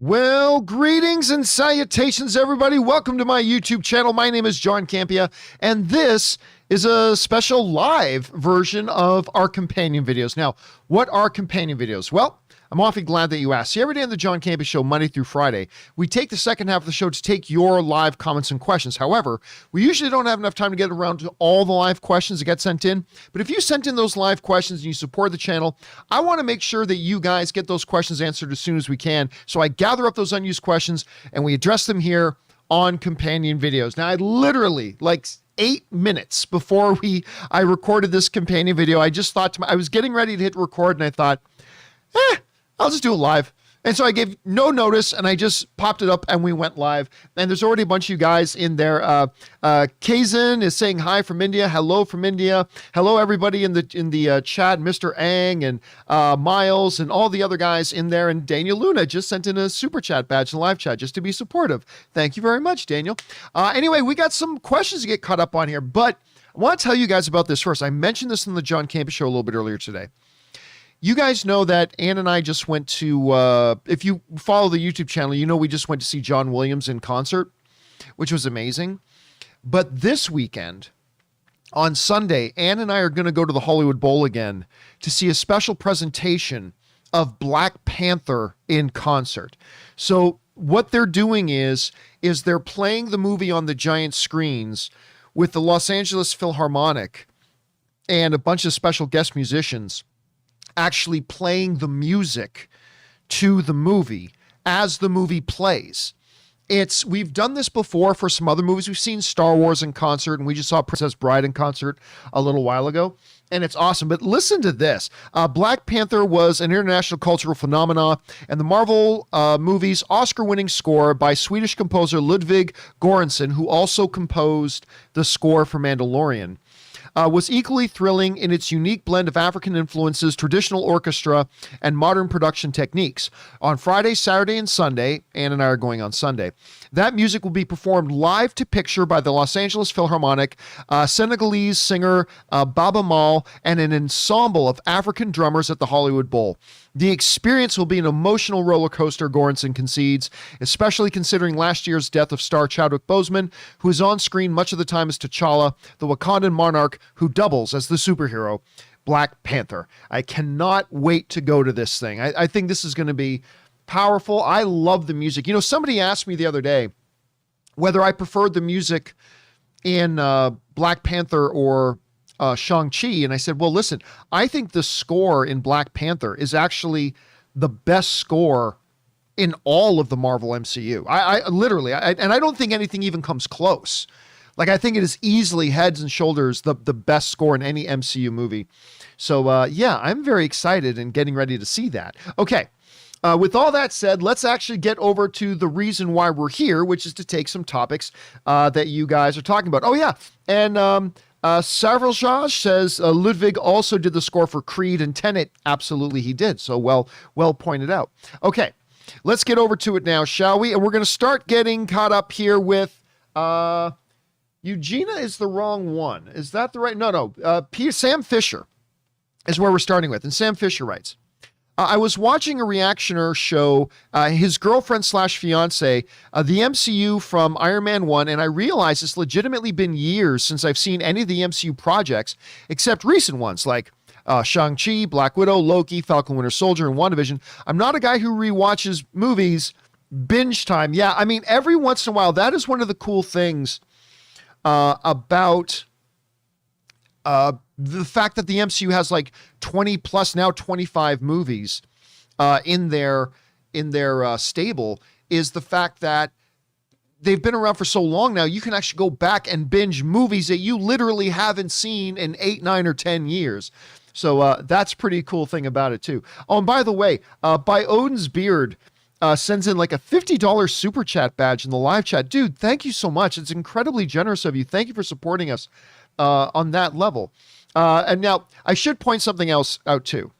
Well, greetings and salutations, everybody. Welcome to my YouTube channel. My name is John Campea, and this is a special live version of our companion videos. Now, what are companion videos? Well, I'm awfully glad that you asked. See, every day on the John Campea Show, Monday through Friday, we take the second half of the show to take your live comments and questions. However, we usually don't have enough time to get around to all the live questions that get sent in. But if you sent in those live questions and you support the channel, I want to make sure that you guys get those questions answered as soon as we can. So I gather up those unused questions and we address them here on companion videos. Now, I literally, 8 minutes before I recorded this companion video, I just thought I was getting ready to hit record and I thought, I'll just do it live. And so I gave no notice and I just popped it up and we went live. And there's already a bunch of you guys in there. Kazan is saying hi from India. Hello from India. Hello everybody in the chat. Mr. Ang and Miles and all the other guys in there. And Daniel Luna just sent in a super chat badge in the live chat just to be supportive. Thank you very much, Daniel. Anyway, we got some questions to get caught up on here, but I want to tell you guys about this first. I mentioned this in the John Campea Show a little bit earlier today. You guys know that Ann and I just went to, if you follow the YouTube channel, you know we just went to see John Williams in concert, which was amazing. But this weekend, on Sunday, Ann and I are going to go to the Hollywood Bowl again to see a special presentation of Black Panther in concert. So what they're doing is they're playing the movie on the giant screens with the Los Angeles Philharmonic and a bunch of special guest musicians actually playing the music to the movie as the movie plays. We've done this before for some other movies. We've seen Star Wars in concert, and we just saw Princess Bride in concert a little while ago, and it's awesome. But listen to this. Black Panther was an international cultural phenomenon, and the Marvel movie's Oscar-winning score by Swedish composer Ludwig Göransson, who also composed the score for Mandalorian, was equally thrilling in its unique blend of African influences, traditional orchestra, and modern production techniques. On Friday, Saturday, and Sunday, Ann and I are going on Sunday, that music will be performed live to picture by the Los Angeles Philharmonic, Senegalese singer Baba Mal, and an ensemble of African drummers at the Hollywood Bowl. The experience will be an emotional roller coaster, Göransson concedes, especially considering last year's death of star Chadwick Boseman, who is on screen much of the time as T'Challa, the Wakandan monarch who doubles as the superhero, Black Panther. I cannot wait to go to this thing. I think this is going to be powerful. I love the music. You know, somebody asked me the other day whether I preferred the music in Black Panther or Shang-Chi, and I said, well, listen, I think the score in Black Panther is actually the best score in all of the Marvel MCU. I literally, and I don't think anything even comes close. I think it is easily heads and shoulders the best score in any MCU movie. So yeah, I'm very excited and getting ready to see that. Okay. With all that said, let's actually get over to the reason why we're here, which is to take some topics that you guys are talking about. Oh yeah. And Savril Josh says Ludwig also did the score for Creed and Tenet. Absolutely, he did. So well pointed out. Okay, let's get over to it now, shall we? And we're going to start getting caught up here with Eugenia is the wrong one. Is that the right? No. Sam Fisher is where we're starting with. And Sam Fisher writes, I was watching a reactioner show, his girlfriend / fiance, the MCU from Iron Man 1, and I realized it's legitimately been years since I've seen any of the MCU projects, except recent ones like Shang-Chi, Black Widow, Loki, Falcon Winter Soldier, and WandaVision. I'm not a guy who rewatches movies binge time. Yeah, I mean, every once in a while, that is one of the cool things about the fact that the MCU has 20 plus, now 25 movies in their stable, is the fact that they've been around for so long now, you can actually go back and binge movies that you literally haven't seen in 8, 9, or 10 years. So that's a pretty cool thing about it too. Oh, and by the way, by Odin's Beard sends in a $50 super chat badge in the live chat. Dude, thank you so much. It's incredibly generous of you. Thank you for supporting us on that level. And now I should point something else out too.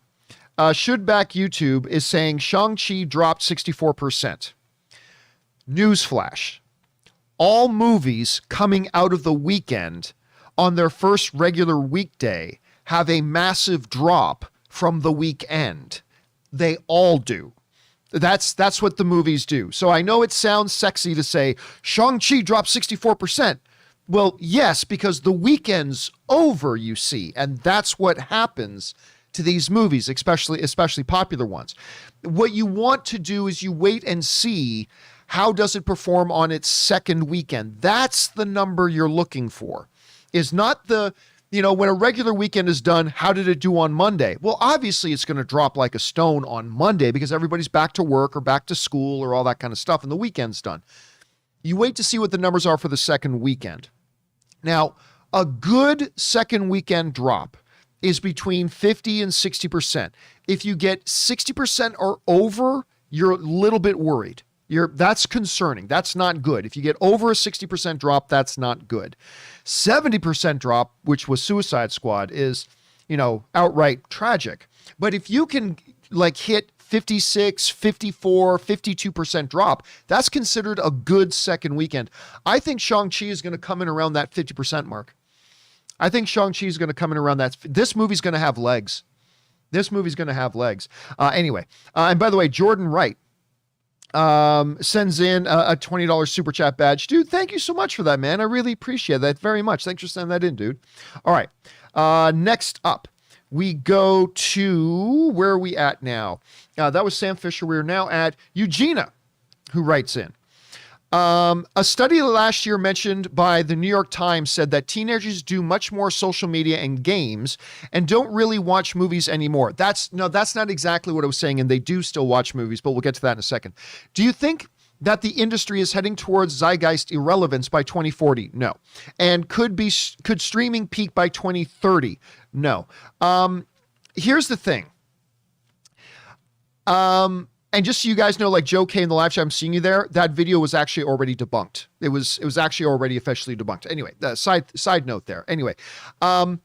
Shouldback YouTube is saying Shang-Chi dropped 64%. Newsflash. All movies coming out of the weekend on their first regular weekday have a massive drop from the weekend. They all do. That's what the movies do. So I know it sounds sexy to say Shang-Chi dropped 64%. Well, yes, because the weekend's over, you see, and that's what happens to these movies, especially popular ones. What you want to do is you wait and see how does it perform on its second weekend. That's the number you're looking for. Is not the, when a regular weekend is done, how did it do on Monday? Well, obviously it's going to drop like a stone on Monday because everybody's back to work or back to school or all that kind of stuff, and the weekend's done. You wait to see what the numbers are for the second weekend. Now, a good second weekend drop is between 50 and 60%. If you get 60% or over, you're a little bit worried. That's concerning. That's not good. If you get over a 60% drop, that's not good. 70% drop, which was Suicide Squad, is, outright tragic. But if you can hit 56, 54, 52% drop, that's considered a good second weekend. I think Shang-Chi is going to come in around that 50% mark. I think Shang-Chi is going to come in around that. This movie's going to have legs. Anyway, and by the way, Jordan Wright sends in a $20 super chat badge. Dude, thank you so much for that, man. I really appreciate that very much. Thanks for sending that in, dude. All right. Next up, we go to, where are we at now? That was Sam Fisher. We're now at Eugenia, who writes in. A study last year mentioned by the New York Times said that teenagers do much more social media and games and don't really watch movies anymore. That's not exactly what I was saying, and they do still watch movies, but we'll get to that in a second. Do you think that the industry is heading towards zeitgeist irrelevance by 2040? No. And could streaming peak by 2030? No. Here's the thing. And just so you guys know, like Joe K in the live chat, I'm seeing you there. That video was actually already debunked. It was actually already officially debunked. Anyway, side note there. Anyway, what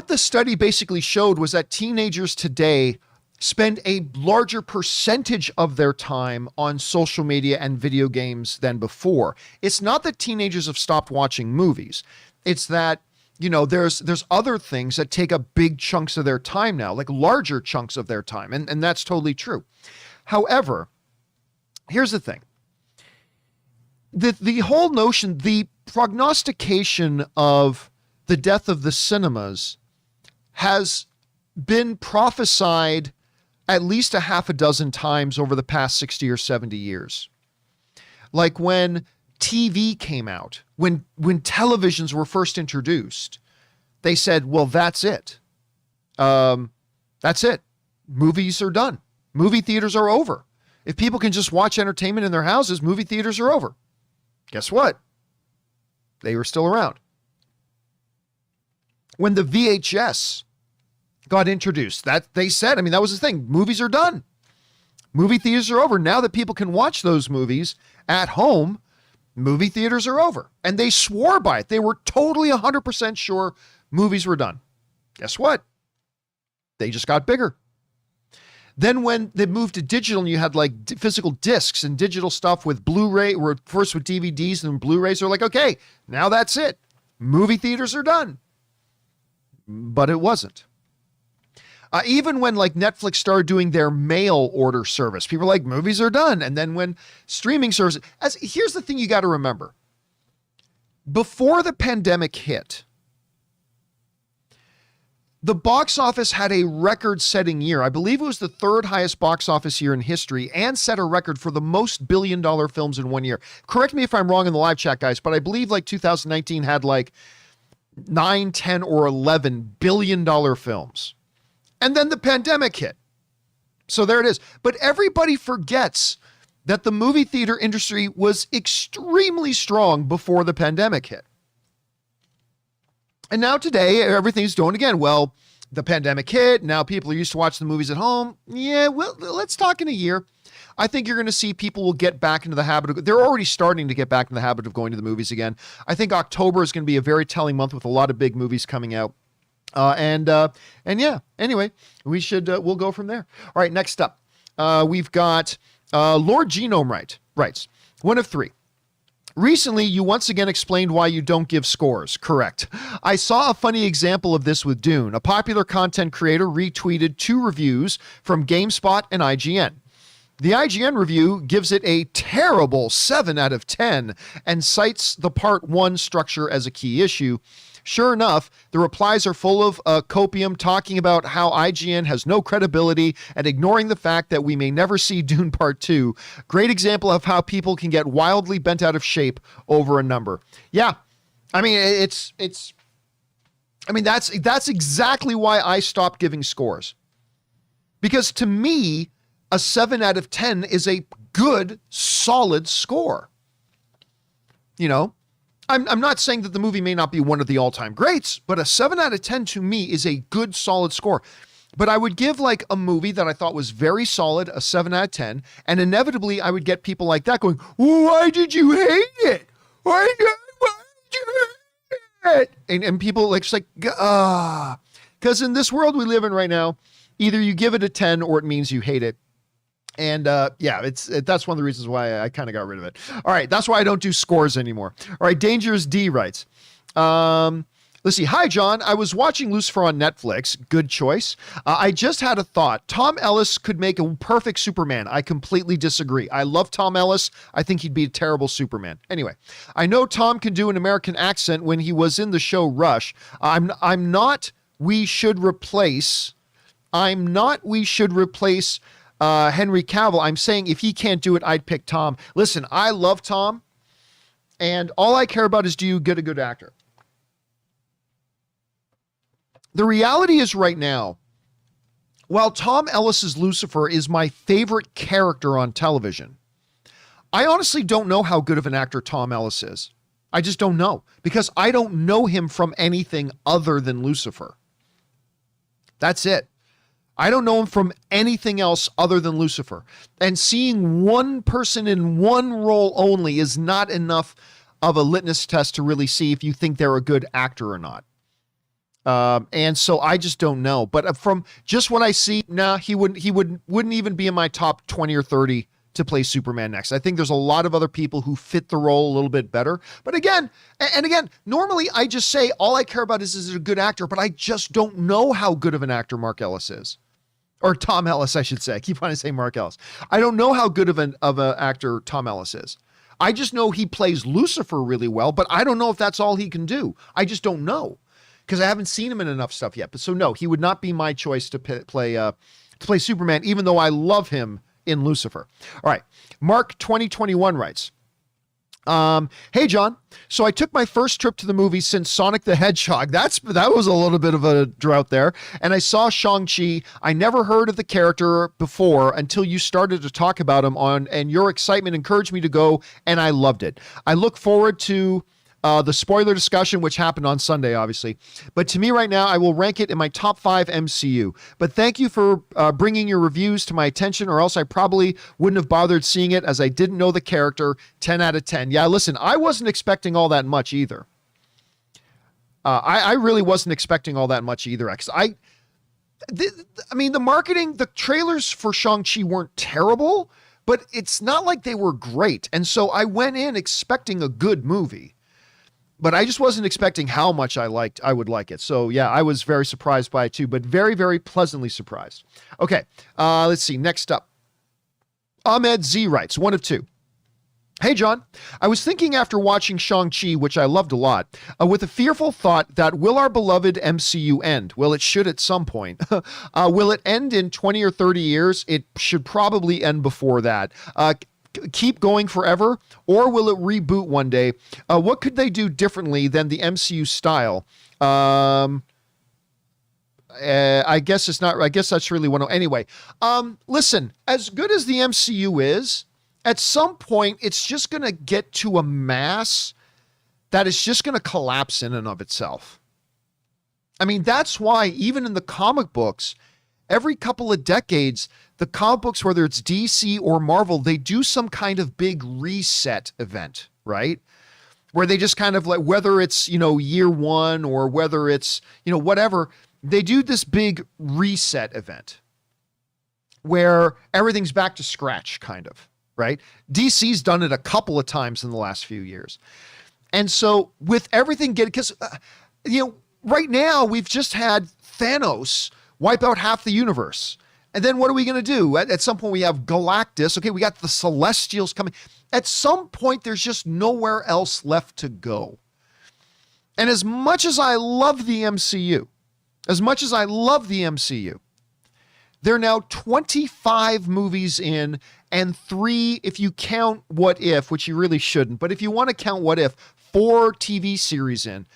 the study basically showed was that teenagers today spend a larger percentage of their time on social media and video games than before. It's not that teenagers have stopped watching movies. It's that there's other things that take up big chunks of their time now, like larger chunks of their time. And that's totally true. However, here's the thing. The whole notion, the prognostication of the death of the cinemas has been prophesied at least a half a dozen times over the past 60 or 70 years. Like when TV came out, when televisions were first introduced, they said, well, that's it. That's it. Movies are done. Movie theaters are over. If people can just watch entertainment in their houses, movie theaters are over. Guess what? They were still around. When the VHS got introduced, that they said, that was the thing. Movies are done. Movie theaters are over. Now that people can watch those movies at home, movie theaters are over. And they swore by it. They were totally 100% sure movies were done. Guess what? They just got bigger. Then when they moved to digital and you had like physical discs and digital stuff with Blu-ray, or first with DVDs and then Blu-rays, they're like, okay, now that's it. Movie theaters are done. But it wasn't. Even when like Netflix started doing their mail order service, people were like, movies are done. And then when streaming services, here's the thing you got to remember. Before the pandemic hit, the box office had a record-setting year. I believe it was the third highest box office year in history and set a record for the most billion-dollar films in one year. Correct me if I'm wrong in the live chat, guys, but I believe like 2019 had like 9, 10, or 11 billion-dollar films. And then the pandemic hit. So there it is. But everybody forgets that the movie theater industry was extremely strong before the pandemic hit. And now today, everything's doing again. Well, the pandemic hit. Now people are used to watching the movies at home. Yeah, well, let's talk in a year. I think you're going to see people will get back into the habit of, they're already starting to get back in the habit of going to the movies again. I think October is going to be a very telling month with a lot of big movies coming out. And yeah, anyway, we'll go from there. All right, next up, we've got Lord Genome writes, one of three. Recently, you once again explained why you don't give scores. Correct. I saw a funny example of this with Dune. A popular content creator retweeted 2 reviews from GameSpot and IGN. The IGN review gives it a terrible 7 out of 10 and cites the Part 1 structure as a key issue. Sure enough, the replies are full of copium talking about how IGN has no credibility and ignoring the fact that we may never see Dune Part 2. Great example of how people can get wildly bent out of shape over a number. Yeah, I mean, that's exactly why I stopped giving scores. Because to me, a 7 out of 10 is a good, solid score. You know? I'm not saying that the movie may not be one of the all-time greats, but a 7 out of 10 to me is a good, solid score. But I would give like a movie that I thought was very solid a 7 out of 10, and inevitably I would get people like that going, why did you hate it? Why did you hate it? And people like, just like, because in this world we live in right now, either you give it a 10 or it means you hate it. And that's one of the reasons why I kind of got rid of it. All right, that's why I don't do scores anymore. All right, Dangerous D writes, let's see. Hi, John. I was watching Lucifer on Netflix. Good choice. I just had a thought. Tom Ellis could make a perfect Superman. I completely disagree. I love Tom Ellis. I think he'd be a terrible Superman. Anyway, I know Tom can do an American accent when he was in the show Rush. I'm not. We should replace Henry Cavill. I'm saying if he can't do it, I'd pick Tom. Listen, I love Tom, and all I care about is do you get a good actor? The reality is right now, while Tom Ellis's Lucifer is my favorite character on television, I honestly don't know how good of an actor Tom Ellis is. I just don't know, because I don't know him from anything other than Lucifer. That's it. I don't know him from anything else other than Lucifer. And seeing one person in one role only is not enough of a litmus test to really see if you think they're a good actor or not. And so I just don't know. But from just what I see, he wouldn't even be in my top 20 or 30 to play Superman next. I think there's a lot of other people who fit the role a little bit better. But again, normally I just say all I care about is it a good actor, but I just don't know how good of an actor Mark Ellis is. Or Tom Ellis, I should say. I keep wanting to say Mark Ellis. I don't know how good of an actor Tom Ellis is. I just know he plays Lucifer really well, but I don't know if that's all he can do. I just don't know, because I haven't seen him in enough stuff yet. But so no, he would not be my choice to play Superman, even though I love him in Lucifer. All right, Mark 2021 writes, hey John, so I took my first trip to the movies since Sonic the Hedgehog. That was a little bit of a drought there. And I saw Shang-Chi. I never heard of the character before until you started to talk about him and your excitement encouraged me to go, and I loved it. I look forward to the spoiler discussion, which happened on Sunday, obviously. But to me right now, I will rank it in my top 5 MCU. But thank you for bringing your reviews to my attention, or else I probably wouldn't have bothered seeing it as I didn't know the character. 10 out of 10. Yeah, listen, I wasn't expecting all that much either. I really wasn't expecting all that much either. Because the marketing, the trailers for Shang-Chi weren't terrible, but it's not like they were great. And so I went in expecting a good movie. But I just wasn't expecting how much I would like it. So yeah, I was very surprised by it too, but very, very pleasantly surprised. Okay, let's see. Next up, Ahmed Z writes, 1 of 2. Hey, John, I was thinking after watching Shang-Chi, which I loved a lot, with a fearful thought that will our beloved MCU end? Well, it should at some point. Will it end in 20 or 30 years? It should probably end before that. Keep going forever, or will it reboot one day? What could they do differently than the MCU style? I guess it's not. I guess that's really one. Anyway, listen, as good as the MCU is, at some point it's just going to get to a mass that is just going to collapse in and of itself. I mean, that's why even in the comic books, every couple of decades, the comic books, whether it's DC or Marvel, they do some kind of big reset event, right? Where they just kind of like, whether it's, year 1 or whether it's, whatever, they do this big reset event where everything's back to scratch, kind of, right? DC's done it a couple of times in the last few years. And so with everything getting, because, right now we've just had Thanos wipe out half the universe. And then what are we going to do? At some point we have Galactus. Okay, we got the Celestials coming. At some point there's just nowhere else left to go. And as much as I love the MCU, they're now 25 movies in and 3, if you count What If, which you really shouldn't, but if you want to count What If, 4 TV series in.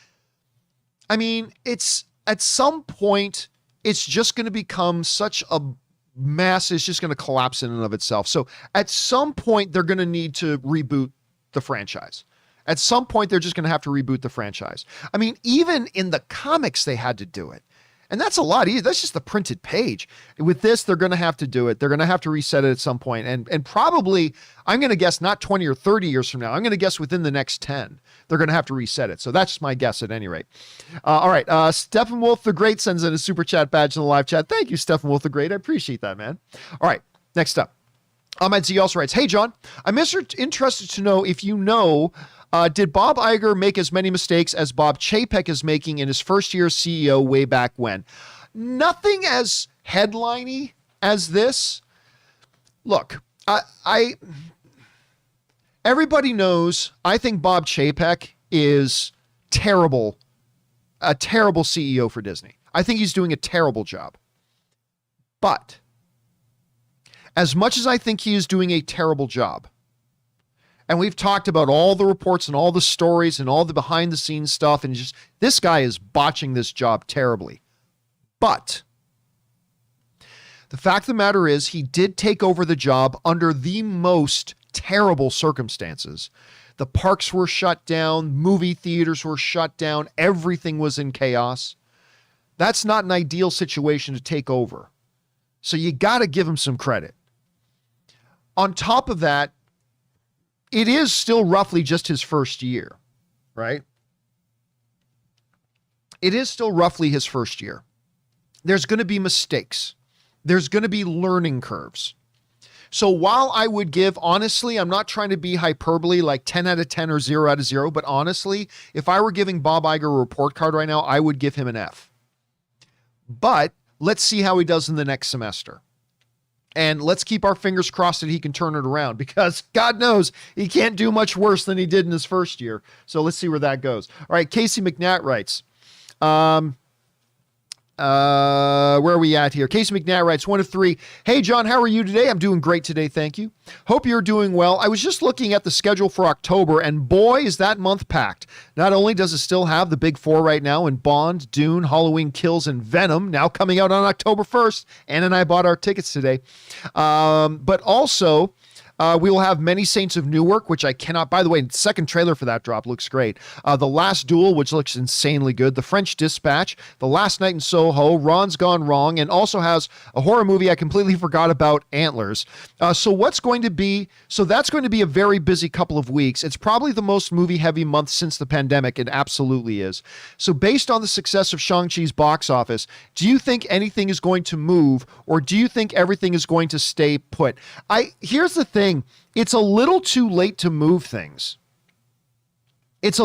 I mean, it's at some point, it's just going to become such a mass, it's just going to collapse in and of itself. So at some point, they're going to need to reboot the franchise. At some point, they're just going to have to reboot the franchise. I mean, even in the comics, they had to do it. And that's a lot easier. That's just the printed page. With this, they're going to have to do it. They're going to have to reset it at some point. And probably, I'm going to guess not 20 or 30 years from now. I'm going to guess within the next 10, they're going to have to reset it. So that's my guess at any rate. All right. Stephen Wolf the Great sends in a super chat badge in the live chat. Thank you, Stephen Wolf the Great. I appreciate that, man. All right. Next up. Ahmed Z also writes, hey, John, I'm interested to know if you know, did Bob Iger make as many mistakes as Bob Chapek is making in his first year as CEO way back when? Nothing as headliney as this. Look, everybody knows I think Bob Chapek is terrible, a terrible CEO for Disney. I think he's doing a terrible job. But as much as I think he is doing a terrible job, and we've talked about all the reports and all the stories and all the behind the scenes stuff, and just this guy is botching this job terribly. But the fact of the matter is he did take over the job under the most terrible circumstances. The parks were shut down, movie theaters were shut down, everything was in chaos. That's not an ideal situation to take over. So you got to give him some credit. On top of that, it is still roughly just his first year, right? It is still roughly his first year. There's going to be mistakes. There's going to be learning curves. So while I would give, honestly, I'm not trying to be hyperbole like 10 out of 10 or 0 out of 0, but honestly, if I were giving Bob Iger a report card right now, I would give him an F. But let's see how he does in the next semester. And let's keep our fingers crossed that he can turn it around, because God knows he can't do much worse than he did in his first year. So let's see where that goes. All right. Casey McNatt writes, where are we at here? Casey McNatt writes, 1 of 3. Hey, John, how are you today? I'm doing great today. Thank you. Hope you're doing well. I was just looking at the schedule for October, and boy, is that month packed. Not only does it still have the big 4 right now in Bond, Dune, Halloween Kills, and Venom, now coming out on October 1st. Ann and I bought our tickets today. But also, we will have Many Saints of Newark, which I cannot, by the way, second trailer for that drop looks great. The Last Duel, which looks insanely good. The French Dispatch, The Last Night in Soho, Ron's Gone Wrong, and also has a horror movie I completely forgot about, Antlers. So that's going to be a very busy couple of weeks. It's probably the most movie heavy month since the pandemic. It absolutely is. So based on the success of Shang-Chi's box office, do you think anything is going to move, or do you think everything is going to stay put? Here's the thing. It's a little too late to move things. If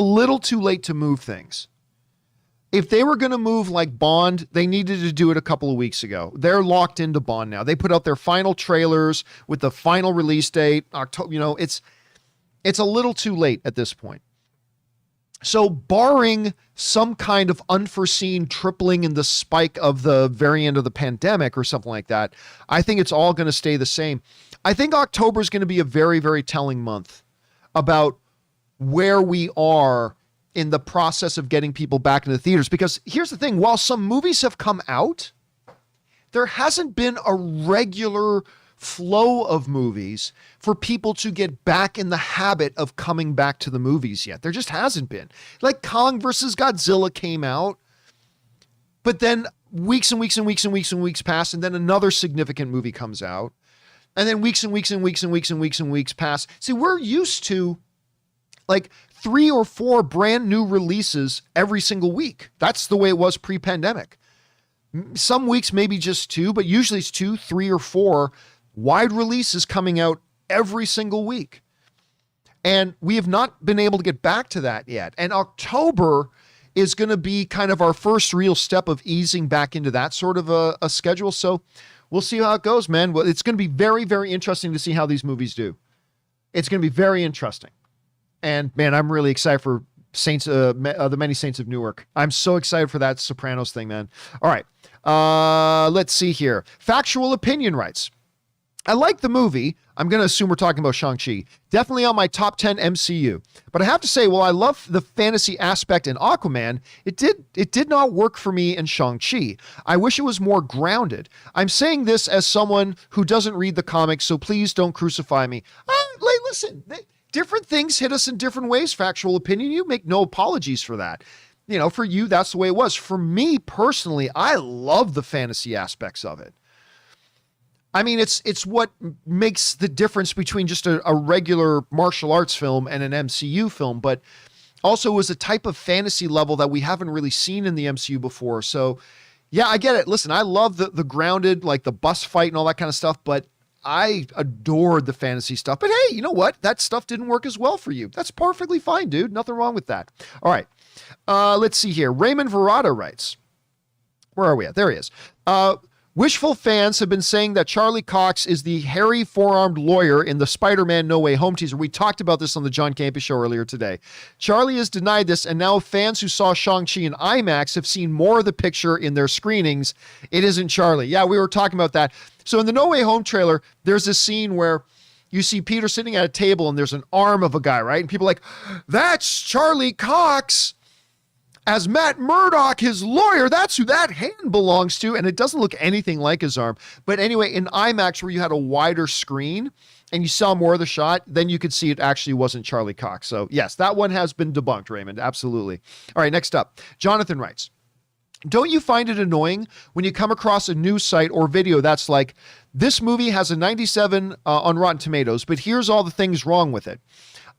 they were going to move like Bond, they needed to do it a couple of weeks ago. They're locked into Bond now. They put out their final trailers with the final release date. October, it's a little too late at this point. So barring some kind of unforeseen tripling in the spike of the variant of the pandemic or something like that, I think it's all going to stay the same. I think October is going to be a very, very telling month about where we are in the process of getting people back into the theaters. Because here's the thing, while some movies have come out, there hasn't been a regular flow of movies for people to get back in the habit of coming back to the movies yet. There just hasn't been. Like Kong versus Godzilla came out, but then weeks and weeks and weeks and weeks and weeks pass, and then another significant movie comes out, and then weeks and weeks and weeks and weeks and weeks and weeks pass. See, we're used to like 3 or 4 brand new releases every single week. That's the way it was pre-pandemic. Some weeks maybe just 2, but usually it's 2, 3, or 4 wide releases coming out every single week. And we have not been able to get back to that yet. And October is going to be kind of our first real step of easing back into that sort of a schedule. So we'll see how it goes, man. Well, it's going to be very, very interesting to see how these movies do. It's going to be very interesting. And man, I'm really excited for the Many Saints of Newark. I'm so excited for that Sopranos thing, man. All right. Let's see here. Factual Opinion writes, I like the movie. I'm going to assume we're talking about Shang-Chi. Definitely on my top 10 MCU. But I have to say, while I love the fantasy aspect in Aquaman, it did not work for me in Shang-Chi. I wish it was more grounded. I'm saying this as someone who doesn't read the comics, so please don't crucify me. Listen, different things hit us in different ways, Factual Opinion. You make no apologies for that. You know, for you, that's the way it was. For me personally, I love the fantasy aspects of it. I mean, it's what makes the difference between just a regular martial arts film and an MCU film, but also is a type of fantasy level that we haven't really seen in the MCU before. So yeah, I get it. Listen, I love the grounded, like the bus fight and all that kind of stuff, but I adored the fantasy stuff. But hey, you know what? That stuff didn't work as well for you. That's perfectly fine, dude. Nothing wrong with that. All right. Let's see here. Raymond Verrata writes, where are we at? There he is. Wishful fans have been saying that Charlie Cox is the hairy four-armed lawyer in the Spider-Man No Way Home teaser. We talked about this on the John Campea Show earlier today. Charlie has denied this, and now fans who saw Shang-Chi in IMAX have seen more of the picture in their screenings. It isn't Charlie. Yeah, we were talking about that. So in the No Way Home trailer, there's this scene where you see Peter sitting at a table and there's an arm of a guy, right? And people are like, that's Charlie Cox. As Matt Murdock, his lawyer, that's who that hand belongs to. And it doesn't look anything like his arm. But anyway, in IMAX, where you had a wider screen and you saw more of the shot, then you could see it actually wasn't Charlie Cox. So yes, that one has been debunked, Raymond. Absolutely. All right, next up. Jonathan writes, don't you find it annoying when you come across a news site or video that's like, this movie has a 97 on Rotten Tomatoes, but here's all the things wrong with it.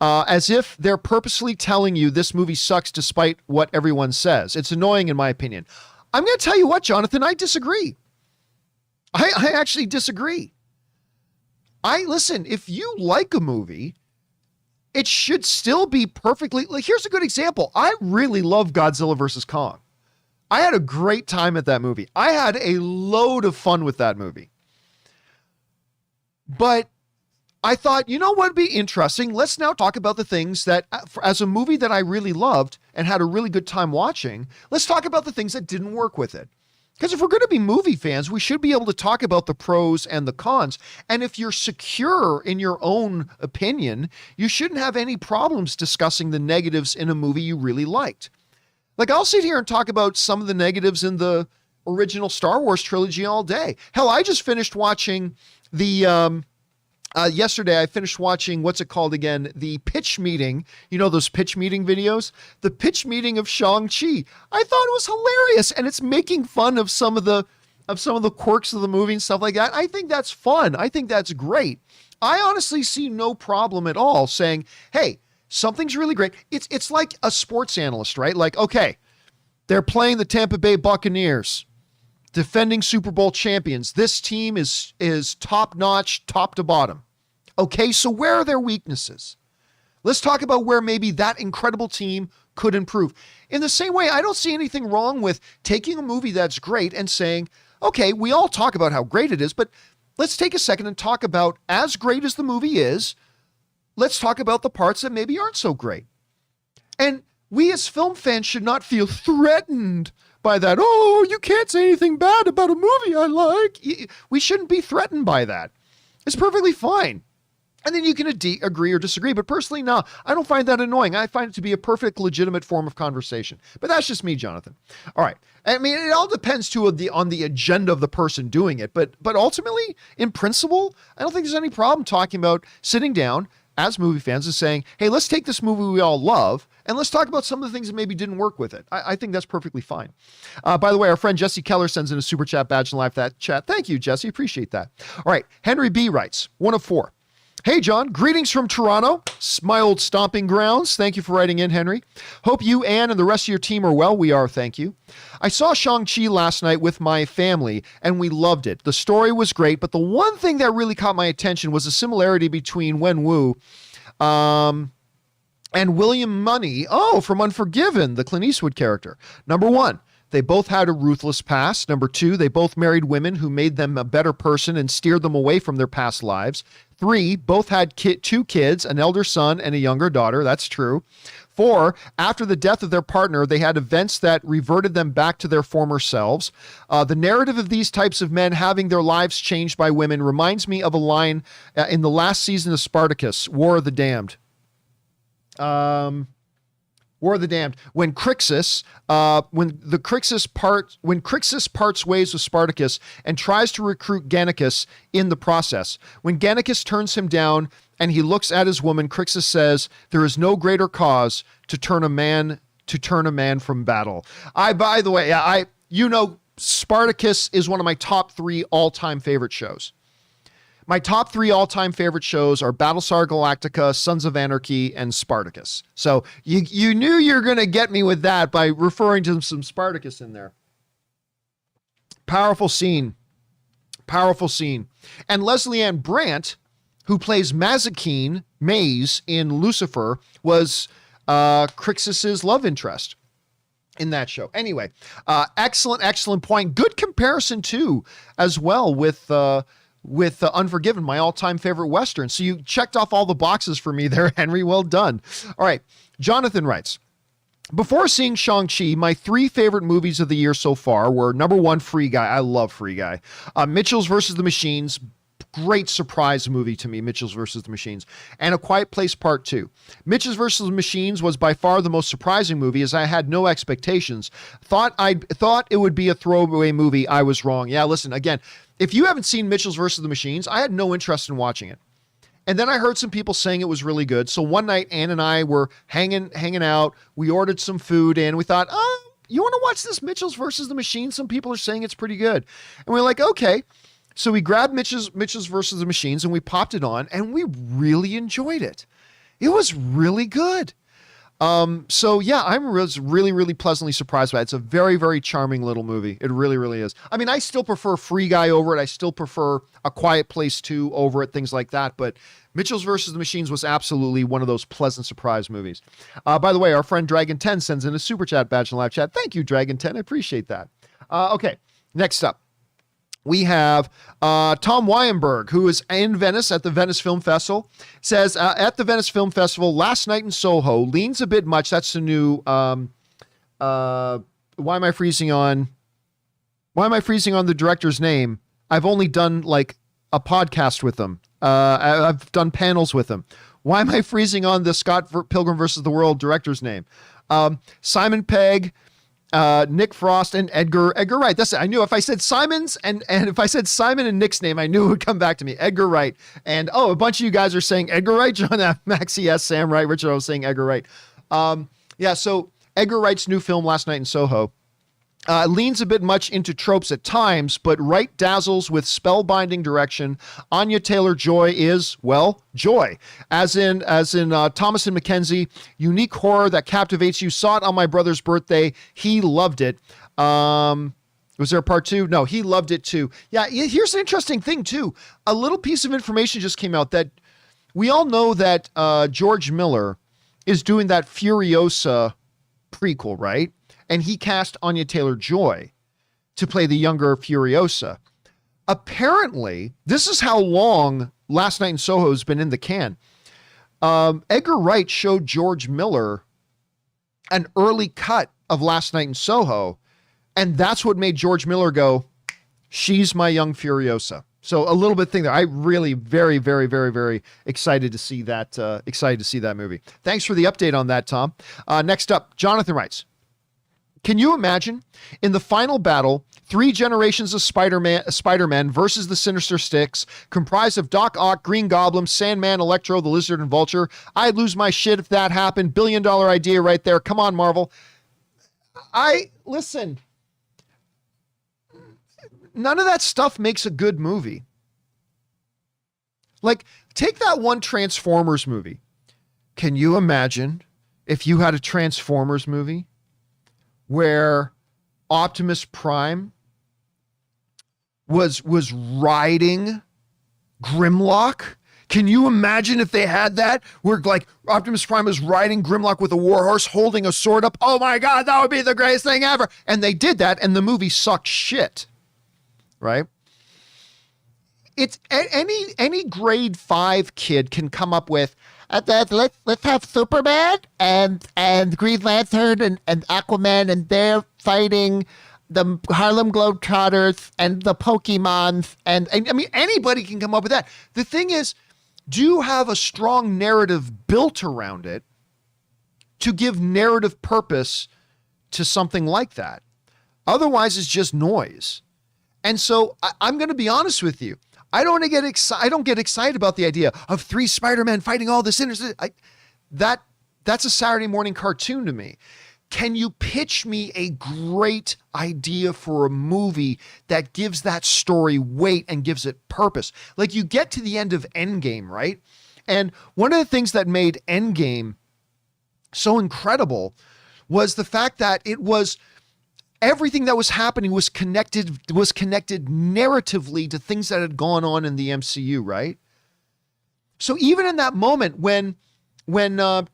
As if they're purposely telling you this movie sucks despite what everyone says. It's annoying in my opinion. I'm going to tell you what, Jonathan, I disagree. I actually disagree. Listen, if you like a movie, it should still be perfectly, like, here's a good example. I really love Godzilla vs. Kong. I had a great time at that movie. I had a load of fun with that movie. But I thought, you know what would be interesting? Let's now talk about the things that, as a movie that I really loved and had a really good time watching, let's talk about the things that didn't work with it. Because if we're going to be movie fans, we should be able to talk about the pros and the cons. And if you're secure in your own opinion, you shouldn't have any problems discussing the negatives in a movie you really liked. Like, I'll sit here and talk about some of the negatives in the original Star Wars trilogy all day. Hell, I just finished watching yesterday I finished watching, what's it called again? The pitch meeting. You know, those pitch meeting videos? The pitch meeting of Shang-Chi. I thought it was hilarious, and it's making fun of some of the quirks of the movie and stuff like that. I think that's fun. I think that's great. I honestly see no problem at all saying, hey, something's really great. It's like a sports analyst, right? Like, okay, they're playing the Tampa Bay Buccaneers, defending Super Bowl champions. This team is top-notch, top to bottom. Okay, so where are their weaknesses? Let's talk about where maybe that incredible team could improve. In the same way, I don't see anything wrong with taking a movie that's great and saying, okay, we all talk about how great it is, but let's take a second and talk about, as great as the movie is, let's talk about the parts that maybe aren't so great. And we as film fans should not feel threatened by that. Oh, you can't say anything bad about a movie I like. We shouldn't be threatened by that. It's perfectly fine. And then you can agree or disagree. But personally, no, I don't find that annoying. I find it to be a perfect, legitimate form of conversation. But that's just me, Jonathan. All right. I mean, it all depends too on the agenda of the person doing it. But ultimately, in principle, I don't think there's any problem talking about sitting down as movie fans and saying, hey, let's take this movie we all love and let's talk about some of the things that maybe didn't work with it. I think that's perfectly fine. By the way, our friend Jesse Keller sends in a super chat badge and live that chat. Thank you, Jesse. Appreciate that. All right. Henry B writes, 1 of 4. Hey, John. Greetings from Toronto, my old stomping grounds. Thank you for writing in, Henry. Hope you, Ann, and the rest of your team are well. We are, thank you. I saw Shang-Chi last night with my family, and we loved it. The story was great, but the one thing that really caught my attention was a similarity between Wenwu and William Money, from Unforgiven, the Clint Eastwood character. Number one, they both had a ruthless past. Number two, they both married women who made them a better person and steered them away from their past lives. Three, both had two kids, an elder son and a younger daughter. That's true. Four, after the death of their partner, they had events that reverted them back to their former selves. The narrative of these types of men having their lives changed by women reminds me of a line in the last season of Spartacus, War of the Damned. War of the Damned, when Crixus parts ways with Spartacus and tries to recruit Gannicus in the process. When Gannicus turns him down and he looks at his woman, Crixus says, "There is no greater cause to turn a man from battle." By the way, Spartacus is one of my top 3 all-time favorite shows. My top 3 all-time favorite shows are Battlestar Galactica, Sons of Anarchy, and Spartacus. So you knew you were going to get me with that by referring to some Spartacus in there. Powerful scene. And Leslie Ann Brandt, who plays Mazikeen Maze in Lucifer, was Crixus's love interest in that show. Anyway, excellent point. Good comparison too, as well, with Unforgiven, my all-time favorite Western. So you checked off all the boxes for me there, Henry. Well done. All right. Jonathan writes, before seeing Shang-Chi, my 3 favorite movies of the year so far were, number 1, Free Guy. I love Free Guy. Mitchell's versus the Machines. Great surprise movie to me, Mitchell's versus the Machines. And A Quiet Place Part 2. Mitchell's versus the Machines was by far the most surprising movie, as I had no expectations. Thought it would be a throwaway movie. I was wrong. Yeah, listen, again, if you haven't seen Mitchell's versus the Machines, I had no interest in watching it. And then I heard some people saying it was really good. So one night, Ann and I were hanging out. We ordered some food and we thought, you want to watch this Mitchell's versus the Machines? Some people are saying it's pretty good. And we're like, okay. So we grabbed Mitchell's versus the Machines and we popped it on and we really enjoyed it. It was really good. So yeah, I was really pleasantly surprised by it. It's a very, very charming little movie. It really, really is. I mean, I still prefer Free Guy over it. I still prefer A Quiet Place 2 over it, things like that. But Mitchell's versus the Machines was absolutely one of those pleasant surprise movies. By the way, our friend Dragon10 sends in a super chat badge in the live chat. Thank you, Dragon10. I appreciate that. Okay, next up. We have Tom Wyenberg, who is in Venice at the Venice Film Festival, says, at the Venice Film Festival, last night in Soho, leans a bit much. That's the new, why am I freezing on the director's name? I've only done like a podcast with them. I've done panels with them. Why am I freezing on the Scott Pilgrim versus the World director's name? Simon Pegg, Nick Frost, and Edgar Wright. That's it. I knew if I said Simon's and if I said Simon and Nick's name, I knew it would come back to me. Edgar Wright. And a bunch of you guys are saying Edgar Wright. John F. Maxie S. Sam Wright. Richard, I was saying Edgar Wright. So Edgar Wright's new film last night in Soho leans a bit much into tropes at times, but Wright dazzles with spellbinding direction. Anya Taylor-Joy is, well, joy. As in Thomas and Mackenzie, unique horror that captivates you. Saw it on my brother's birthday. He loved it. Was there a part 2? No, he loved it too. Yeah, here's an interesting thing too. A little piece of information just came out that we all know that George Miller is doing that Furiosa prequel, right? And he cast Anya Taylor-Joy to play the younger Furiosa. Apparently, this is how long Last Night in Soho has been in the can. Edgar Wright showed George Miller an early cut of Last Night in Soho, and that's what made George Miller go, she's my young Furiosa. So a little bit thing there. I really very, very, very, very excited to see that. Movie. Thanks for the update on that, Tom. Next up, Jonathan writes, can you imagine in the final battle, 3 generations of Spider-Man versus the Sinister Six, comprised of Doc Ock, Green Goblin, Sandman, Electro, the Lizard, and Vulture? I'd lose my shit if that happened. $1 billion idea right there. Come on, Marvel. Listen, none of that stuff makes a good movie. Like, take that one Transformers movie. Can you imagine if you had a Transformers movie where Optimus Prime was riding Grimlock? Can you imagine if they had that where like Optimus Prime is riding Grimlock with a warhorse holding a sword up? Oh my God, that would be the greatest thing ever. And they did that and the movie sucked shit, right? It's any grade 5 kid can come up with, let's have Superman and Green Lantern and Aquaman, and they're fighting the Harlem Globetrotters and the Pokemons. And I mean, anybody can come up with that. The thing is, do you have a strong narrative built around it to give narrative purpose to something like that? Otherwise, it's just noise. And so I'm going to be honest with you. I don't get excited about the idea of 3 Spider-Men fighting all this that's a Saturday morning cartoon to me. Can you pitch me a great idea for a movie that gives that story weight and gives it purpose? Like, you get to the end of Endgame, right? And one of the things that made Endgame so incredible was the fact that it was everything that was happening was connected narratively to things that had gone on in the MCU, right? So even in that moment when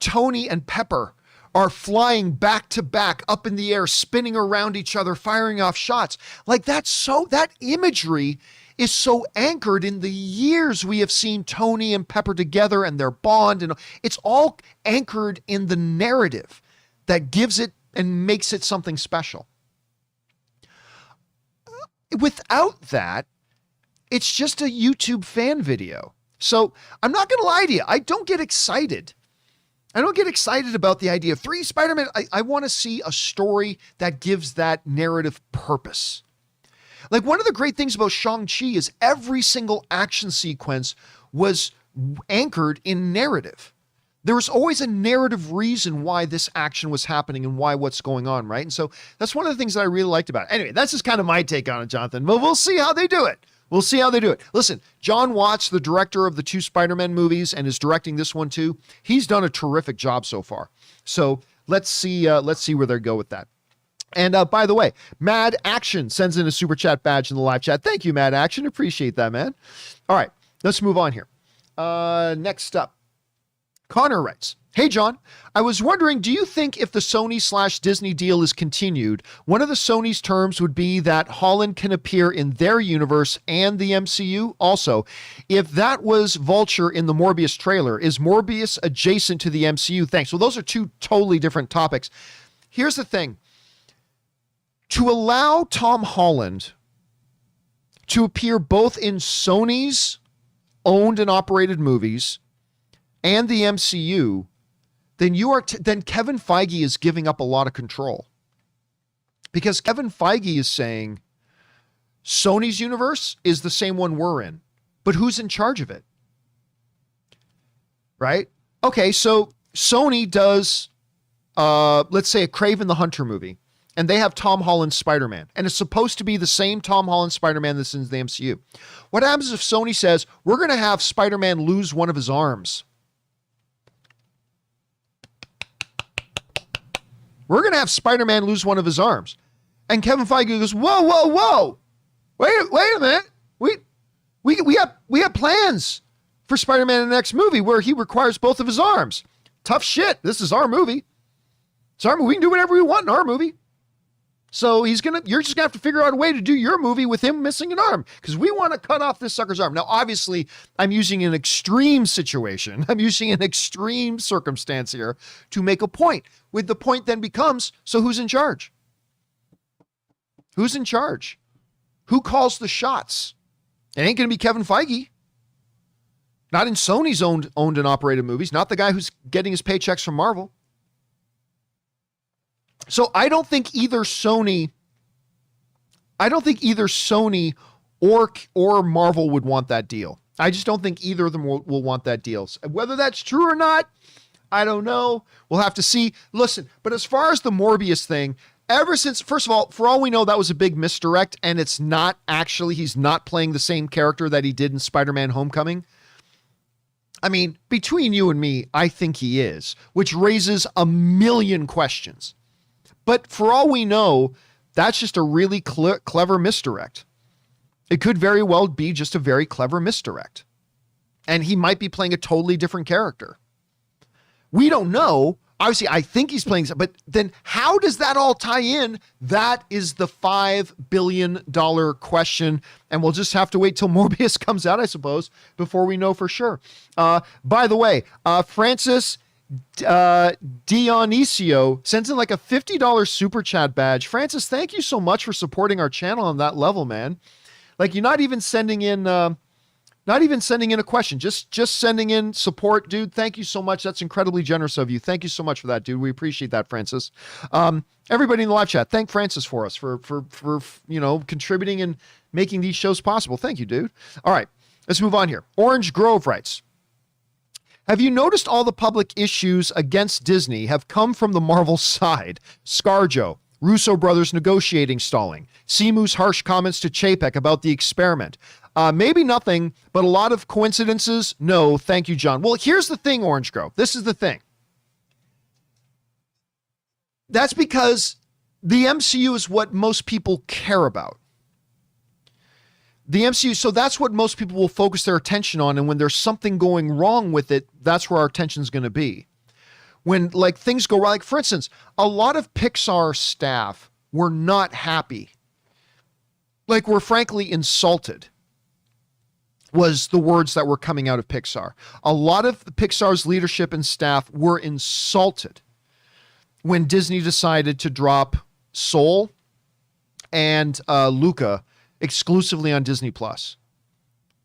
Tony and Pepper are flying back to back up in the air, spinning around each other, firing off shots, like that imagery is so anchored in the years we have seen Tony and Pepper together and their bond, and it's all anchored in the narrative that gives it and makes it something special. Without that, it's just a YouTube fan video. So I'm not going to lie to you. I don't get excited. I don't get excited about the idea of 3 Spider-Man. I want to see a story that gives that narrative purpose. Like, one of the great things about Shang-Chi is every single action sequence was anchored in narrative. There was always a narrative reason why this action was happening and why what's going on, right? And so that's one of the things that I really liked about it. Anyway, that's just kind of my take on it, Jonathan. But we'll see how they do it. We'll see how they do it. Listen, John Watts, the director of the 2 Spider-Man movies and is directing this one too, he's done a terrific job so far. So let's see where they go with that. And by the way, Mad Action sends in a super chat badge in the live chat. Thank you, Mad Action. Appreciate that, man. All right, let's move on here. Next up. Connor writes, "Hey, John, I was wondering, do you think if the Sony/Disney deal is continued, one of the Sony's terms would be that Holland can appear in their universe and the MCU? Also, if that was Vulture in the Morbius trailer, is Morbius adjacent to the MCU? Thanks." Well, those are 2 totally different topics. Here's the thing. To allow Tom Holland to appear both in Sony's owned and operated movies and the MCU, then then Kevin Feige is giving up a lot of control. Because Kevin Feige is saying Sony's universe is the same one we're in, but who's in charge of it? Right? Okay, so Sony does, let's say, a Kraven the Hunter movie, and they have Tom Holland's Spider-Man, and it's supposed to be the same Tom Holland Spider-Man that's in the MCU. What happens if Sony says, we're going to have Spider-Man lose one of his arms? We're going to have Spider-Man lose one of his arms. And Kevin Feige goes, whoa. Wait a minute. We have plans for Spider-Man in the next movie where he requires both of his arms. Tough shit. This is our movie. It's our movie. We can do whatever we want in our movie. So you're just going to have to figure out a way to do your movie with him missing an arm, because we want to cut off this sucker's arm. Now, obviously, I'm using an extreme situation. I'm using an extreme circumstance here to make a point. With the point then becomes, so who's in charge? Who's in charge? Who calls the shots? It ain't going to be Kevin Feige. Not in Sony's owned and operated movies. Not the guy who's getting his paychecks from Marvel. So I don't think either Sony or Marvel would want that deal. I just don't think either of them will want that deal. Whether that's true or not, I don't know. We'll have to see. Listen, but as far as the Morbius thing, ever since, first of all, for all we know, that was a big misdirect, and it's not actually, he's not playing the same character that he did in Spider-Man Homecoming. I mean, between you and me, I think he is, which raises a million questions. But for all we know, that's just a really clever misdirect. It could very well be just a very clever misdirect. And he might be playing a totally different character. We don't know. Obviously, I think he's playing, but then how does that all tie in? That is the $5 billion question. And we'll just have to wait till Morbius comes out, I suppose, before we know for sure. By the way, Francis Dionisio sends in like a $50 super chat badge. Francis, thank you so much for supporting our channel on that level, man. Like, you're not even sending in a question, just sending in support, dude. Thank you so much. That's incredibly generous of you. Thank you so much for that, dude. We appreciate that, Francis. Everybody in the live chat, thank Francis for us for contributing and making these shows possible. Thank you, dude. All right, let's move on here. Orange Grove writes, have you noticed all the public issues against Disney have come from the Marvel side? ScarJo, Russo brothers negotiating stalling, Simu's harsh comments to Chapek about the experiment. Maybe nothing, but a lot of coincidences. No, thank you, John. Well, here's the thing, Orange Grove. This is the thing. That's because the MCU is what most people care about. The MCU, so that's what most people will focus their attention on. And when there's something going wrong with it, that's where our attention is going to be. When like things go wrong, like for instance, a lot of Pixar staff were not happy. Like, were frankly insulted, was the words that were coming out of Pixar. A lot of Pixar's leadership and staff were insulted when Disney decided to drop Soul and Luca exclusively on Disney Plus.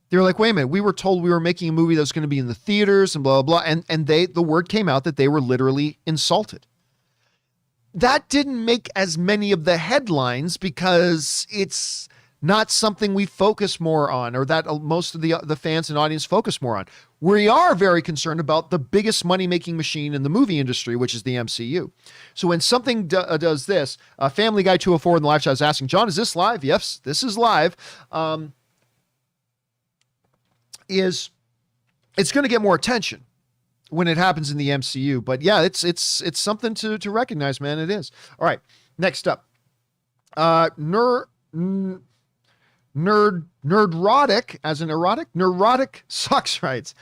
They were like, wait a minute, we were told we were making a movie that was going to be in the theaters and blah, blah, blah. And the word came out that they were literally insulted. That didn't make as many of the headlines because it's not something we focus more on, or that most of the fans and audience focus more on. We are very concerned about the biggest money-making machine in the movie industry, which is the MCU. So when something does this, Family Guy 204 in the live chat is asking, John, is this live? Yes, this is live. It's going to get more attention when it happens in the MCU. But yeah, it's something to recognize, man. It is. All right, next up. Nerdrotic, as in erotic? Neurotic Sucks writes,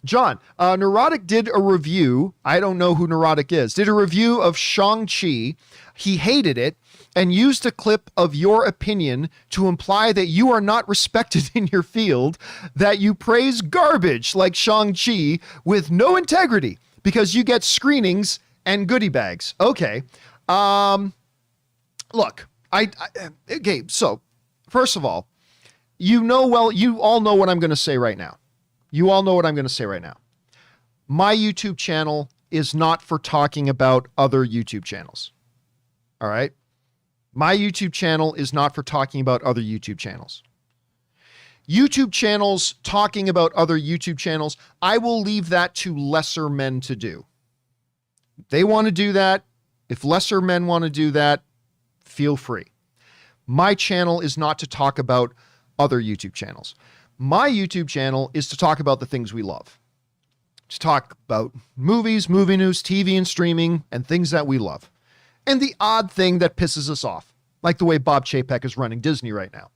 John, Neurotic did a review. I don't know who Neurotic is. Did a review of Shang-Chi. He hated it and used a clip of your opinion to imply that you are not respected in your field, that you praise garbage like Shang-Chi with no integrity because you get screenings and goodie bags. Okay. Look, okay. So first of all, you all know what I'm going to say right now. You all know what I'm going to say right now. My YouTube channel is not for talking about other YouTube channels. All right. My YouTube channel is not for talking about other YouTube channels. YouTube channels talking about other YouTube channels, I will leave that to lesser men to do. They want to do that. If lesser men want to do that, feel free. My channel is not to talk about other YouTube channels. My YouTube channel is to talk about the things we love. To talk about movies, movie news, TV and streaming, and things that we love. And the odd thing that pisses us off, like the way Bob Chapek is running Disney right now.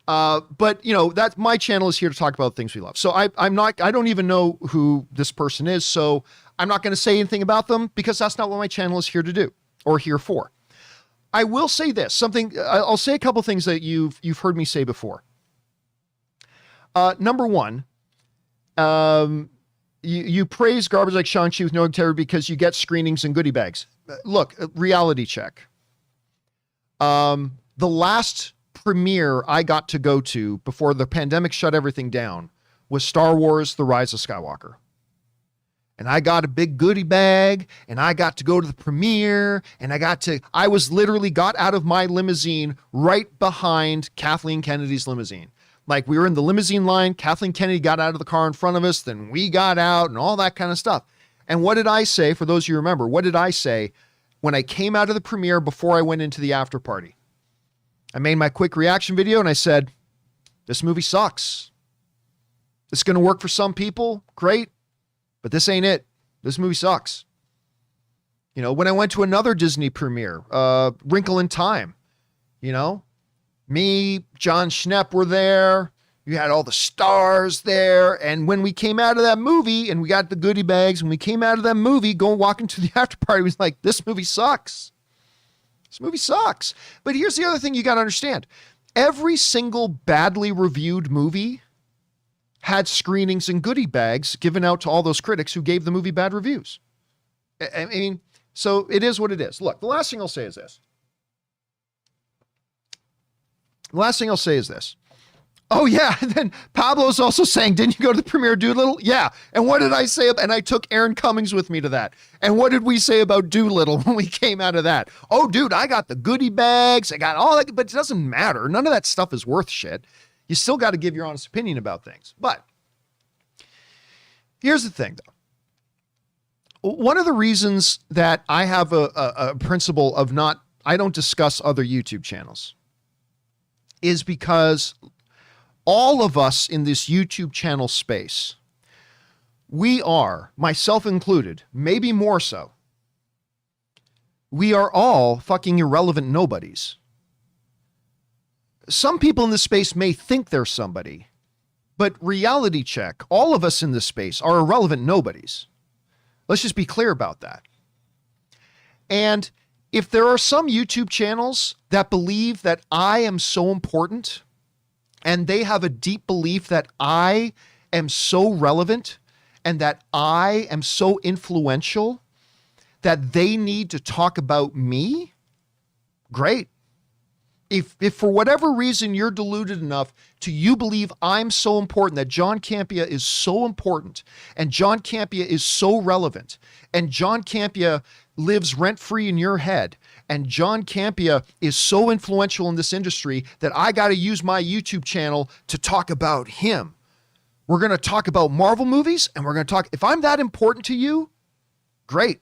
But that my channel is here to talk about things we love. So I don't even know who this person is. So I'm not going to say anything about them because that's not what my channel is here to do or here for. I will say this, I'll say a couple things that you've heard me say before. Number one, you praise garbage like Shang-Chi with no integrity because you get screenings and goodie bags. Look, reality check. The last premiere I got to go to before the pandemic shut everything down was Star Wars: The Rise of Skywalker. And I got a big goodie bag and I got to go to the premiere and I was literally got out of my limousine right behind Kathleen Kennedy's limousine. Like, we were in the limousine line, Kathleen Kennedy got out of the car in front of us, then we got out and all that kind of stuff. And what did I say, for those of you who remember, what did I say when I came out of the premiere before I went into the after party? I made my quick reaction video and I said, this movie sucks. It's going to work for some people. Great. but this ain't it. This movie sucks. You know, when I went to another Disney premiere, Wrinkle in Time, you know, me, John Schnepp were there. You had all the stars there. And when we came out of that movie and we got the goodie bags, when we came out of that movie, walking to the after party, was like, this movie sucks. This movie sucks. But here's the other thing you got to understand. Every single badly reviewed movie had screenings and goodie bags given out to all those critics who gave the movie bad reviews. I mean, so it is what it is. Look, the last thing I'll say is this. Oh, yeah. And then Pablo's also saying, didn't you go to the premiere of Doolittle? Yeah. And what did I say? And I took Aaron Cummings with me to that. And what did we say about Doolittle when we came out of that? Oh, dude, I got the goodie bags. I got all that, but it doesn't matter. None of that stuff is worth shit. You still got to give your honest opinion about things. But here's the thing, though. One of the reasons that I have a principle of I don't discuss other YouTube channels is because all of us in this YouTube channel space, we are, myself included, maybe more so, we are all fucking irrelevant nobodies. Some people in this space may think they're somebody, but reality check, all of us in this space are irrelevant nobodies. Let's just be clear about that. And if there are some YouTube channels that believe that I am so important, and they have a deep belief that I am so relevant and that I am so influential that they need to talk about me, great. If for whatever reason you're deluded enough to you believe I'm so important, that John Campea is so important, and John Campea is so relevant, and John Campea lives rent-free in your head, and John Campea is so influential in this industry that I got to use my YouTube channel to talk about him. We're going to talk about Marvel movies, and we're going to talk, if I'm that important to you, great.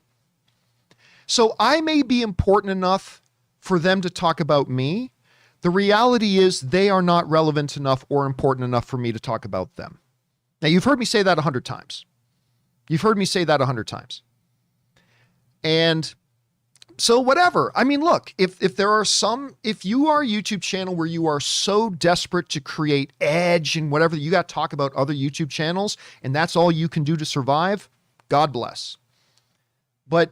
So I may be important enough for them to talk about me. The reality is they are not relevant enough or important enough for me to talk about them. Now, you've heard me say that 100 times. And so whatever. I mean, look, if you are a YouTube channel where you are so desperate to create edge and whatever, you got to talk about other YouTube channels and that's all you can do to survive, God bless. But,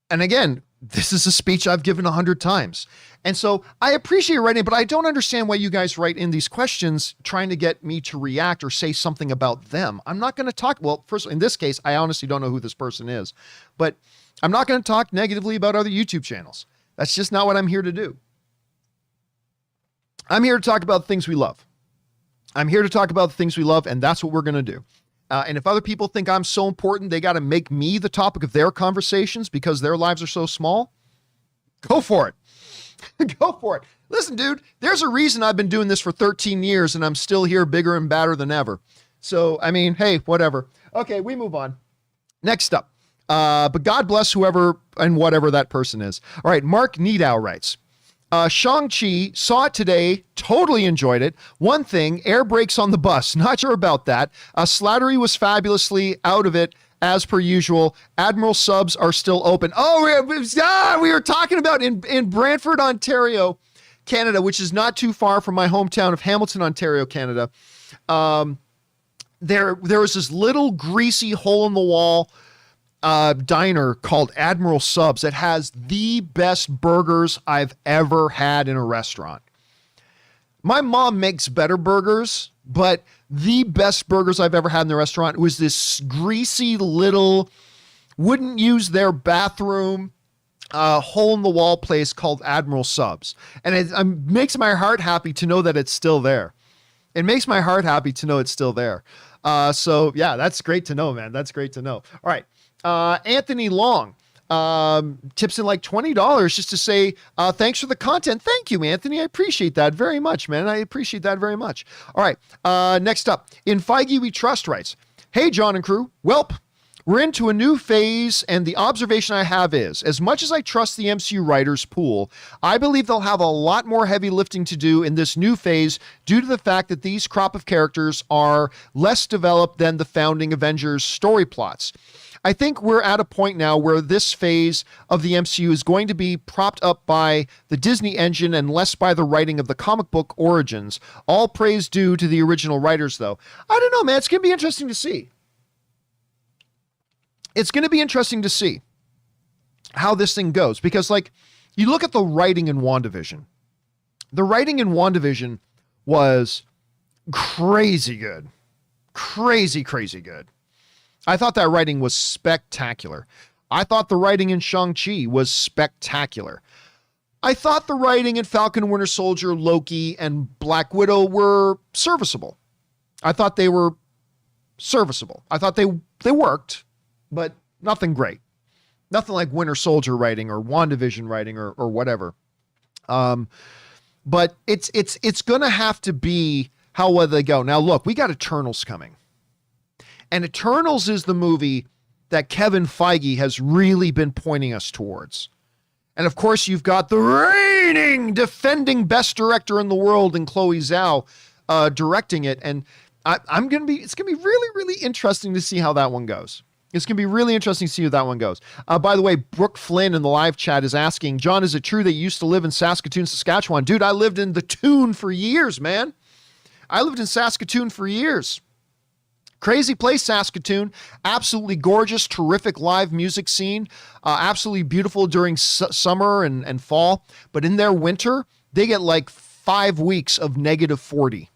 and again, this is a speech I've given 100 times. And so I appreciate you writing, but I don't understand why you guys write in these questions trying to get me to react or say something about them. I'm not going to talk, well, first, in this case, I honestly don't know who this person is, but I'm not going to talk negatively about other YouTube channels. That's just not what I'm here to do. I'm here to talk about the things we love. And that's what we're going to do. And if other people think I'm so important, they got to make me the topic of their conversations because their lives are so small. Go for it. Go for it. Listen, dude, there's a reason I've been doing this for 13 years and I'm still here bigger and badder than ever. So, I mean, hey, whatever. Okay, we move on. Next up. But God bless whoever and whatever that person is. All right, Mark Niedow writes, Shang-Chi, saw it today, totally enjoyed it. One thing, air brakes on the bus, not sure about that. Slattery was fabulously out of it, as per usual. Admiral subs are still open. Oh, we were talking about in Brantford, Ontario, Canada, which is not too far from my hometown of Hamilton, Ontario, Canada. There was this little greasy hole in the wall diner called Admiral Subs that has the best burgers I've ever had in a restaurant. My mom makes better burgers, but the best burgers I've ever had in the restaurant was this greasy little, wouldn't use their bathroom, hole in the wall place called Admiral Subs. And it makes my heart happy to know that it's still there. It makes my heart happy to know it's still there. So yeah, that's great to know, man. That's great to know. All right. Anthony Long tips in like $20 just to say thanks for the content. Thank you, Anthony. I appreciate that very much, man. I appreciate that very much. All right. Next up, In Feige We Trust writes, hey, John and crew. Welp, We're into a new phase, and the observation I have is, as much as I trust the MCU writers pool, I believe they'll have a lot more heavy lifting to do in this new phase due to the fact that these crop of characters are less developed than the founding Avengers story plots. I think we're at a point now where this phase of the MCU is going to be propped up by the Disney engine and less by the writing of the comic book origins. All praise due to the original writers, though. I don't know, man. It's going to be interesting to see. It's going to be interesting to see how this thing goes, because like you look at the writing in WandaVision. The writing in WandaVision was crazy good. Crazy good. I thought that writing was spectacular. I thought the writing in Shang-Chi was spectacular. I thought the writing in Falcon and Winter Soldier, Loki, and Black Widow were serviceable. I thought they were serviceable. I thought they worked, but nothing great. Nothing like Winter Soldier writing or WandaVision writing or whatever. But it's going to have to be how well they go. Now, look, we got Eternals coming. And Eternals is the movie that Kevin Feige has really been pointing us towards. And of course, you've got the reigning, defending best director in the world in Chloe Zhao directing it. And it's going to be really, really interesting to see how that one goes. It's going to be really interesting to see how that one goes. By the way, Brooke Flynn in the live chat is asking, John, is it true that you used to live in Saskatoon, Saskatchewan? Dude, I lived in the Toon for years, man. I lived in Saskatoon for years. Crazy place, Saskatoon. Absolutely gorgeous, terrific live music scene. Absolutely beautiful during summer and fall. But in their winter, they get like 5 weeks of -40.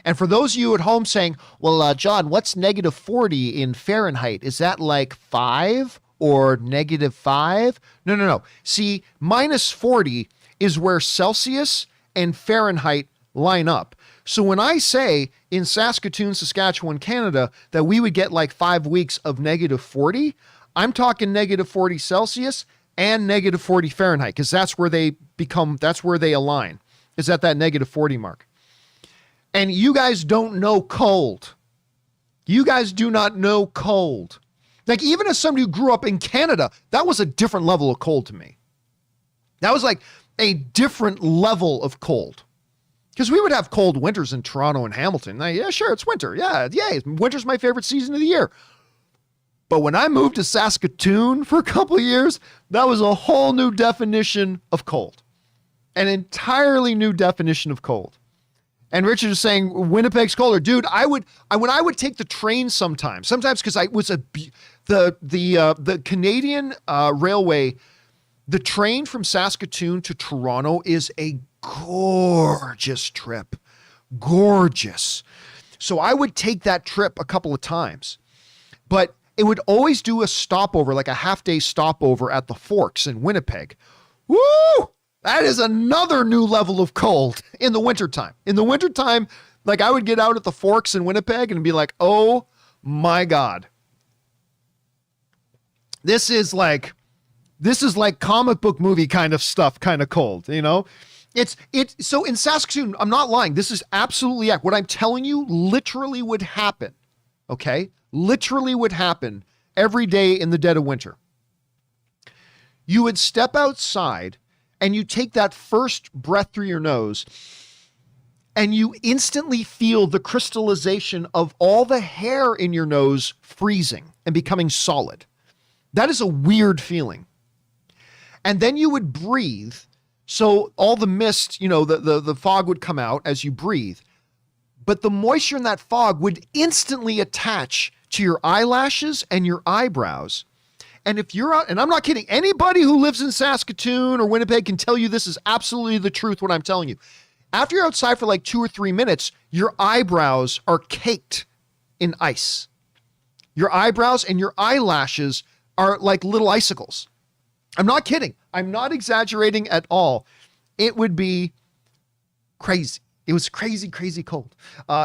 And for those of you at home saying, well, John, what's -40 in Fahrenheit? Is that like 5 or -5? No. See, -40 is where Celsius and Fahrenheit line up. So when I say in Saskatoon, Saskatchewan, Canada, that we would get like 5 weeks of -40, I'm talking -40 Celsius and -40 Fahrenheit, because that's where they align, is at that -40 mark. And you guys don't know cold. You guys do not know cold. Like, even as somebody who grew up in Canada, that was a different level of cold to me. That was like a different level of cold. Because we would have cold winters in Toronto and Hamilton. Like, yeah, sure, it's winter. Yeah, winter's my favorite season of the year. But when I moved to Saskatoon for a couple of years, that was a whole new definition of cold. An entirely new definition of cold. And Richard is saying Winnipeg's colder. Dude, when I would take the train sometimes because I was the Canadian railway, the train from Saskatoon to Toronto is a gorgeous trip. Gorgeous. So I would take that trip a couple of times, but it would always do a stopover, like a half-day stopover at the Forks in Winnipeg. Woo! That is another new level of cold in the wintertime. In the wintertime, like, I would get out at the Forks in Winnipeg and be like, oh my God. This is like comic book movie kind of stuff, kind of cold, you know? So in Saskatoon, I'm not lying. This is absolutely what I'm telling you literally would happen. Okay? Literally would happen every day in the dead of winter. You would step outside and you take that first breath through your nose and you instantly feel the crystallization of all the hair in your nose freezing and becoming solid. That is a weird feeling. And then you would breathe. So all the mist, the fog would come out as you breathe. But the moisture in that fog would instantly attach to your eyelashes and your eyebrows. And if you're out, and I'm not kidding, anybody who lives in Saskatoon or Winnipeg can tell you this is absolutely the truth, what I'm telling you. After you're outside for like 2 or 3 minutes, your eyebrows are caked in ice. Your eyebrows and your eyelashes are like little icicles. I'm not kidding. I'm not exaggerating at all. It would be crazy. It was crazy, crazy cold.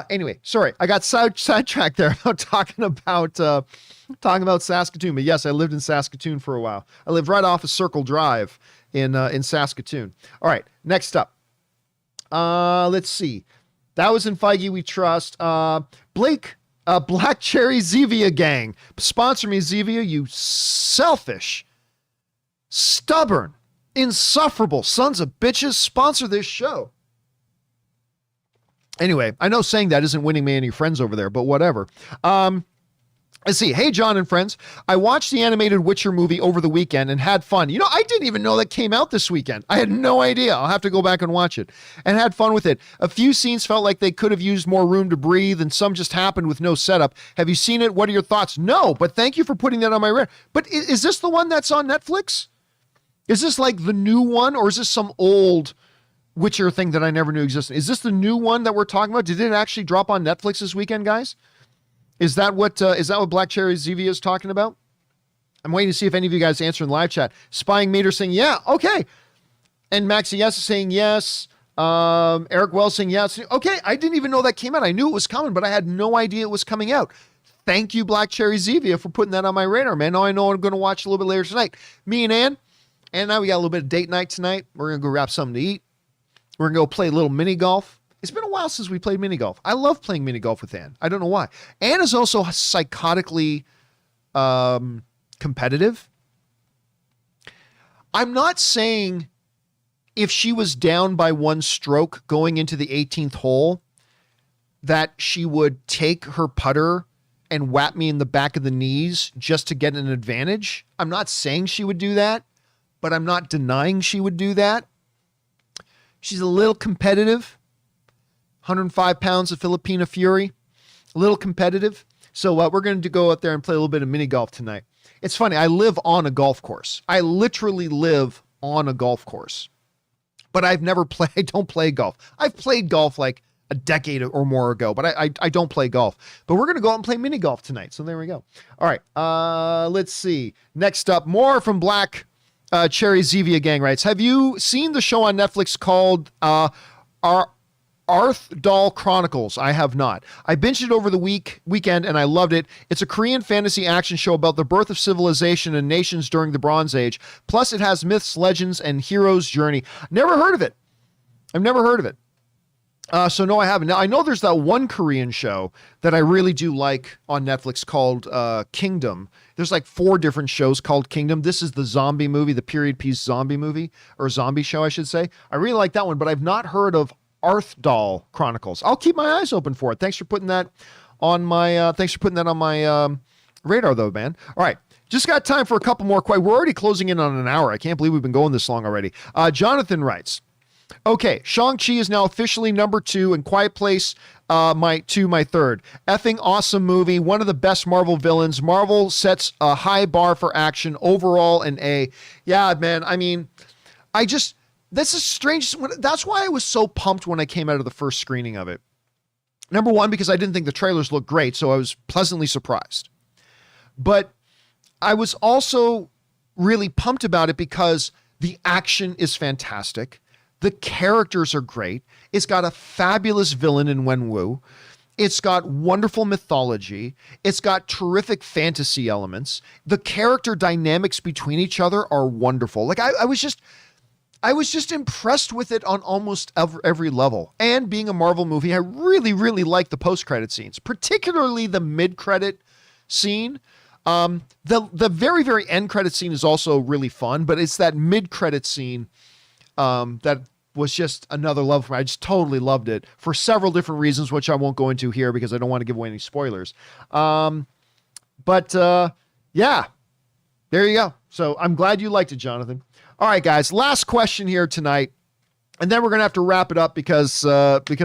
Anyway, sorry, I got sidetracked there about talking about Saskatoon. But yes, I lived in Saskatoon for a while. I lived right off of Circle Drive in Saskatoon. All right, next up. Let's see. That was in Feige We Trust. Blake Black Cherry Zevia gang. Sponsor me, Zevia, you selfish, stubborn, insufferable sons of bitches. Sponsor this show. Anyway, I know saying that isn't winning me any friends over there, but whatever. Let's see. Hey, John and friends. I watched the animated Witcher movie over the weekend and had fun. You know, I didn't even know that came out this weekend. I had no idea. I'll have to go back and watch it. And had fun with it. A few scenes felt like they could have used more room to breathe, and some just happened with no setup. Have you seen it? What are your thoughts? No, but thank you for putting that on my radar. But is this the one that's on Netflix? Is this like the new one, or is this some old Witcher thing that I never knew existed? Is this the new one that we're talking about? Did it actually drop on Netflix this weekend, guys? Is that what Black Cherry Zevia is talking about? I'm waiting to see if any of you guys answer in the live chat. Spying Meter saying, yeah, okay. And Maxi Yes is saying yes. Eric Wells saying yes. Okay, I didn't even know that came out. I knew it was coming, but I had no idea it was coming out. Thank you, Black Cherry Zevia, for putting that on my radar, man. Now I know I'm going to watch a little bit later tonight. Me and Ann, and now we got a little bit of date night tonight. We're going to go grab something to eat. We're going to go play a little mini golf. It's been a while since we played mini golf. I love playing mini golf with Ann. I don't know why. Ann is also psychotically competitive. I'm not saying if she was down by one stroke going into the 18th hole that she would take her putter and whap me in the back of the knees just to get an advantage. I'm not saying she would do that, but I'm not denying she would do that. She's a little competitive. 105 pounds of Filipina Fury, a little competitive. So we're going to go out there and play a little bit of mini golf tonight. It's funny. I live on a golf course. I literally live on a golf course, but I've never played. I don't play golf. I've played golf like a decade or more ago, but I don't play golf. But we're going to go out and play mini golf tonight. So there we go. All right. Let's see. Next up, more from Black Cherry Zevia gang writes, have you seen the show on Netflix called Arthdal Chronicles? I have not. I binged it over the weekend and I loved it. It's a Korean fantasy action show about the birth of civilization and nations during the Bronze Age. Plus it has myths, legends, and heroes' journey. Never heard of it. I've never heard of it. So no, I haven't. Now I know there's that one Korean show that I really do like on Netflix called Kingdom. There's like 4 different shows called Kingdom. This is the zombie movie, the period piece zombie movie, or zombie show, I should say. I really like that one, but I've not heard of Arthdal Chronicles. I'll keep my eyes open for it. Thanks for putting that on my radar though, man. All right. Just got time for a couple more. We're already closing in on an hour. I can't believe we've been going this long already. Jonathan writes, okay, Shang-Chi is now officially number 2 and Quiet Place my third. Effing awesome movie. One of the best Marvel villains. Marvel sets a high bar for action. Overall an A. Yeah, man. I mean, this is strange. That's why I was so pumped when I came out of the first screening of it. Number one, because I didn't think the trailers looked great, so I was pleasantly surprised. But I was also really pumped about it because the action is fantastic. The characters are great. It's got a fabulous villain in Wenwu. It's got wonderful mythology. It's got terrific fantasy elements. The character dynamics between each other are wonderful. Like I was just impressed with it on almost every level. And being a Marvel movie, I really, really like the post-credit scenes, particularly the mid-credit scene. The very, very end credit scene is also really fun, but it's that mid-credit scene that was just another love for me. I just totally loved it for several different reasons, which I won't go into here because I don't want to give away any spoilers. Yeah, there you go. So I'm glad you liked it, Jonathan. All right, guys, last question here tonight. And then we're going to have to wrap it up because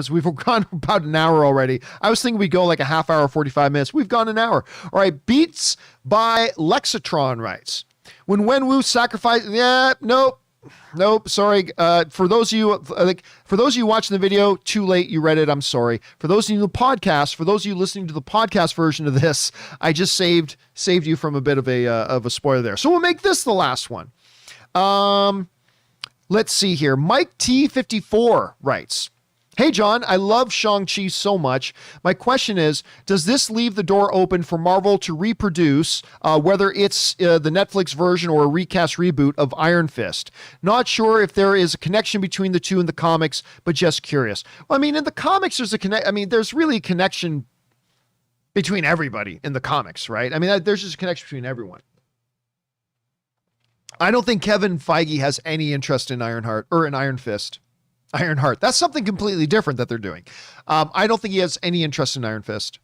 we've gone about an hour already. I was thinking we'd go like a half hour, 45 minutes. We've gone an hour. All right. Beats by Lexatron writes, when Wenwu sacrificed, nope. Sorry. For those of you watching the video, too late. You read it. I'm sorry. For those of you in the podcast, for those of you listening to the podcast version of this, I just saved you from a bit of a spoiler there. So we'll make this the last one. Let's see here. Mike T54 writes, hey, John, I love Shang-Chi so much. My question is, does this leave the door open for Marvel to reproduce, whether it's the Netflix version or a recast reboot of Iron Fist? Not sure if there is a connection between the two in the comics, but just curious. Well, I mean, in the comics, there's really a connection between everybody in the comics, right? I mean, there's just a connection between everyone. I don't think Kevin Feige has any interest in Ironheart or in Iron Fist. Ironheart. That's something completely different that they're doing. I don't think he has any interest in Iron Fist.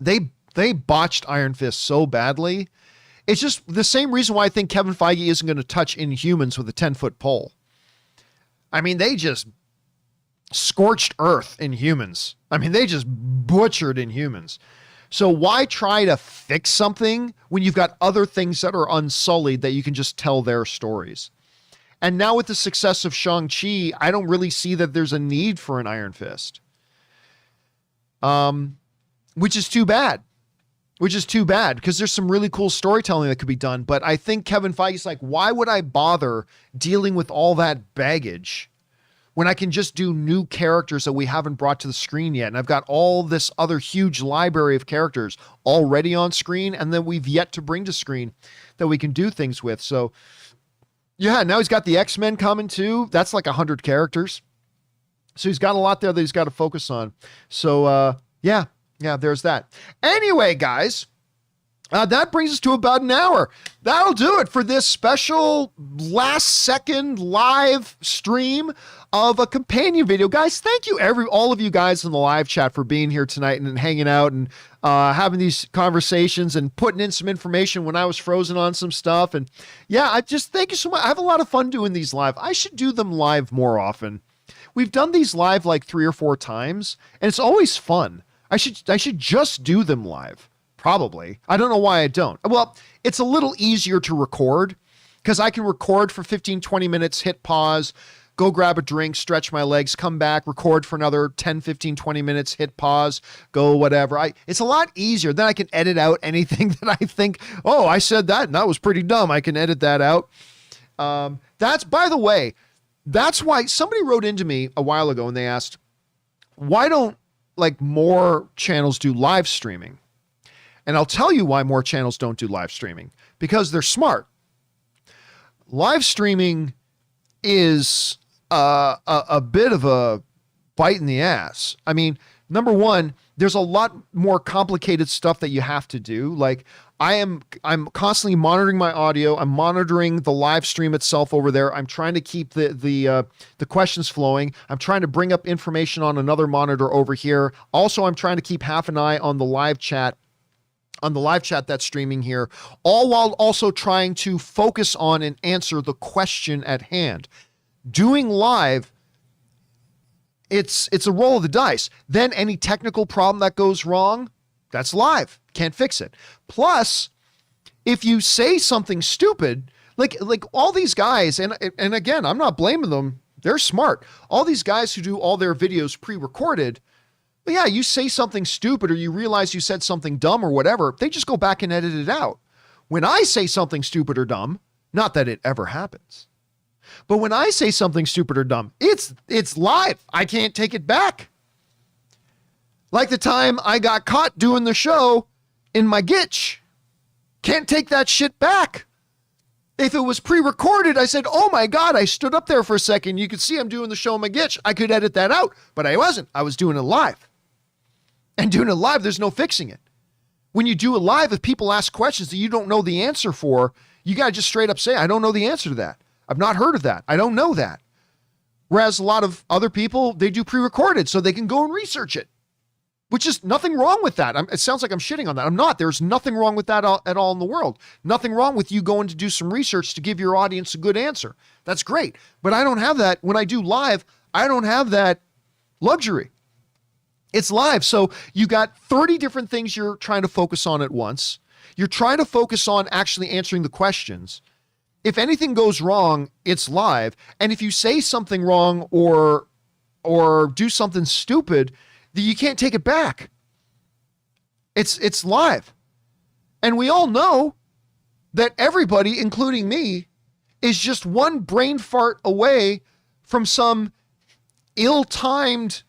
They botched Iron Fist so badly. It's just the same reason why I think Kevin Feige isn't going to touch Inhumans with a 10-foot pole. I mean, they just scorched earth in Humans. I mean, they just butchered Inhumans. So why try to fix something when you've got other things that are unsullied that you can just tell their stories? And now with the success of Shang-Chi, I don't really see that there's a need for an Iron Fist. Which is too bad. Because there's some really cool storytelling that could be done. But I think Kevin Feige's like, why would I bother dealing with all that baggage when I can just do new characters that we haven't brought to the screen yet? And I've got all this other huge library of characters already on screen and then we've yet to bring to screen that we can do things with. So yeah, now he's got the X-Men coming too. That's like 100 characters. So he's got a lot there that he's got to focus on. So yeah, there's that. Anyway, guys, that brings us to about an hour. That'll do it for this special last second live stream of a companion video. Guys, thank you all of you guys in the live chat for being here tonight and hanging out and having these conversations and putting in some information when I was frozen on some stuff. And yeah, I just thank you so much. I have a lot of fun doing these live. I should do them live more often. We've done these live like 3 or 4 times and it's always fun. I should just do them live. Probably. I don't know why I don't. Well, it's a little easier to record because I can record for 15, 20 minutes, hit pause, go grab a drink, stretch my legs, come back, record for another 10, 15, 20 minutes, hit pause, go whatever. It's a lot easier. Then I can edit out anything that I think, oh, I said that and that was pretty dumb. I can edit that out. That's, by the way, that's why somebody wrote into me a while ago and they asked, why don't like more channels do live streaming? And I'll tell you why more channels don't do live streaming, because they're smart. Live streaming is a bit of a bite in the ass. I mean, number one, there's a lot more complicated stuff that you have to do. Like I'm constantly monitoring my audio. I'm monitoring the live stream itself over there. I'm trying to keep the questions flowing. I'm trying to bring up information on another monitor over here. Also, I'm trying to keep half an eye on the live chat that's streaming here, all while also trying to focus on and answer the question at hand. Doing live, it's a roll of the dice. Then any technical problem that goes wrong, that's live. Can't fix it. Plus, if you say something stupid, like all these guys, and again, I'm not blaming them. They're smart. All these guys who do all their videos pre-recorded, but yeah, you say something stupid or you realize you said something dumb or whatever, they just go back and edit it out. When I say something stupid or dumb, not that it ever happens, but when I say something stupid or dumb, it's live. I can't take it back. Like the time I got caught doing the show in my gitch. Can't take that shit back. If it was pre-recorded, I said, oh my God, I stood up there for a second. You could see I'm doing the show in my gitch. I could edit that out, but I wasn't. I was doing it live. And doing it live, there's no fixing it. When you do it live, if people ask questions that you don't know the answer for, you got to just straight up say, I don't know the answer to that. I've not heard of that. I don't know that. Whereas a lot of other people, they do pre-recorded so they can go and research it, which is nothing wrong with that. It sounds like I'm shitting on that. I'm not. There's nothing wrong with that at all in the world. Nothing wrong with you going to do some research to give your audience a good answer. That's great. But I don't have that. When I do live, I don't have that luxury. It's live. So you got 30 different things you're trying to focus on at once. You're trying to focus on actually answering the questions. If anything goes wrong, it's live. And if you say something wrong or do something stupid, you can't take it back. It's live. And we all know that everybody, including me, is just one brain fart away from some ill-timed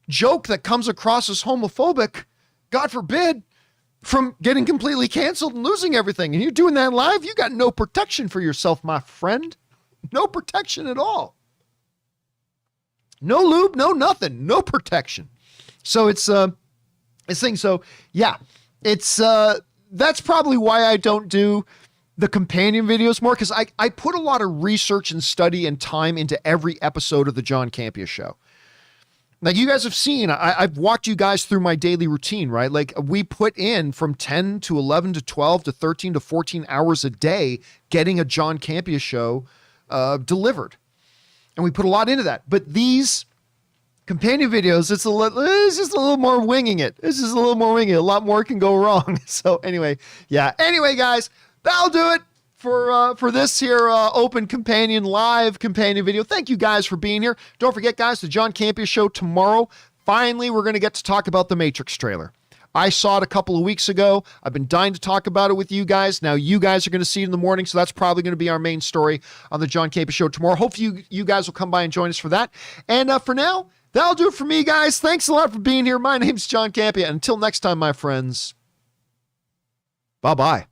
joke that comes across as homophobic, God forbid, from getting completely canceled and losing everything. And you're doing that live, you got no protection for yourself, my friend. No protection at all. No lube, no nothing, no protection. So it's this thing. So yeah, it's that's probably why I don't do the companion videos more, because I put a lot of research and study and time into every episode of the John Campea Show. Like you guys have seen, I've walked you guys through my daily routine, right? Like we put in from 10 to 11 to 12 to 13 to 14 hours a day getting a John Campea Show delivered. And we put a lot into that. But these companion videos, it's just a little more winging it. It's just a little more winging it. A lot more can go wrong. So anyway, yeah. Anyway, guys, that'll do it for this here open companion live companion video. Thank you guys for being here. Don't forget, guys, the John Campea Show tomorrow. Finally, we're going to get to talk about the Matrix trailer. I saw it a couple of weeks ago. I've been dying to talk about it with you guys. Now you guys are going to see it in the morning, so that's probably going to be our main story on the John Campea Show tomorrow. Hopefully you guys will come by and join us for that. And for now, that'll do it for me, guys. Thanks a lot for being here. My name's John Campea. Until next time, my friends, bye-bye.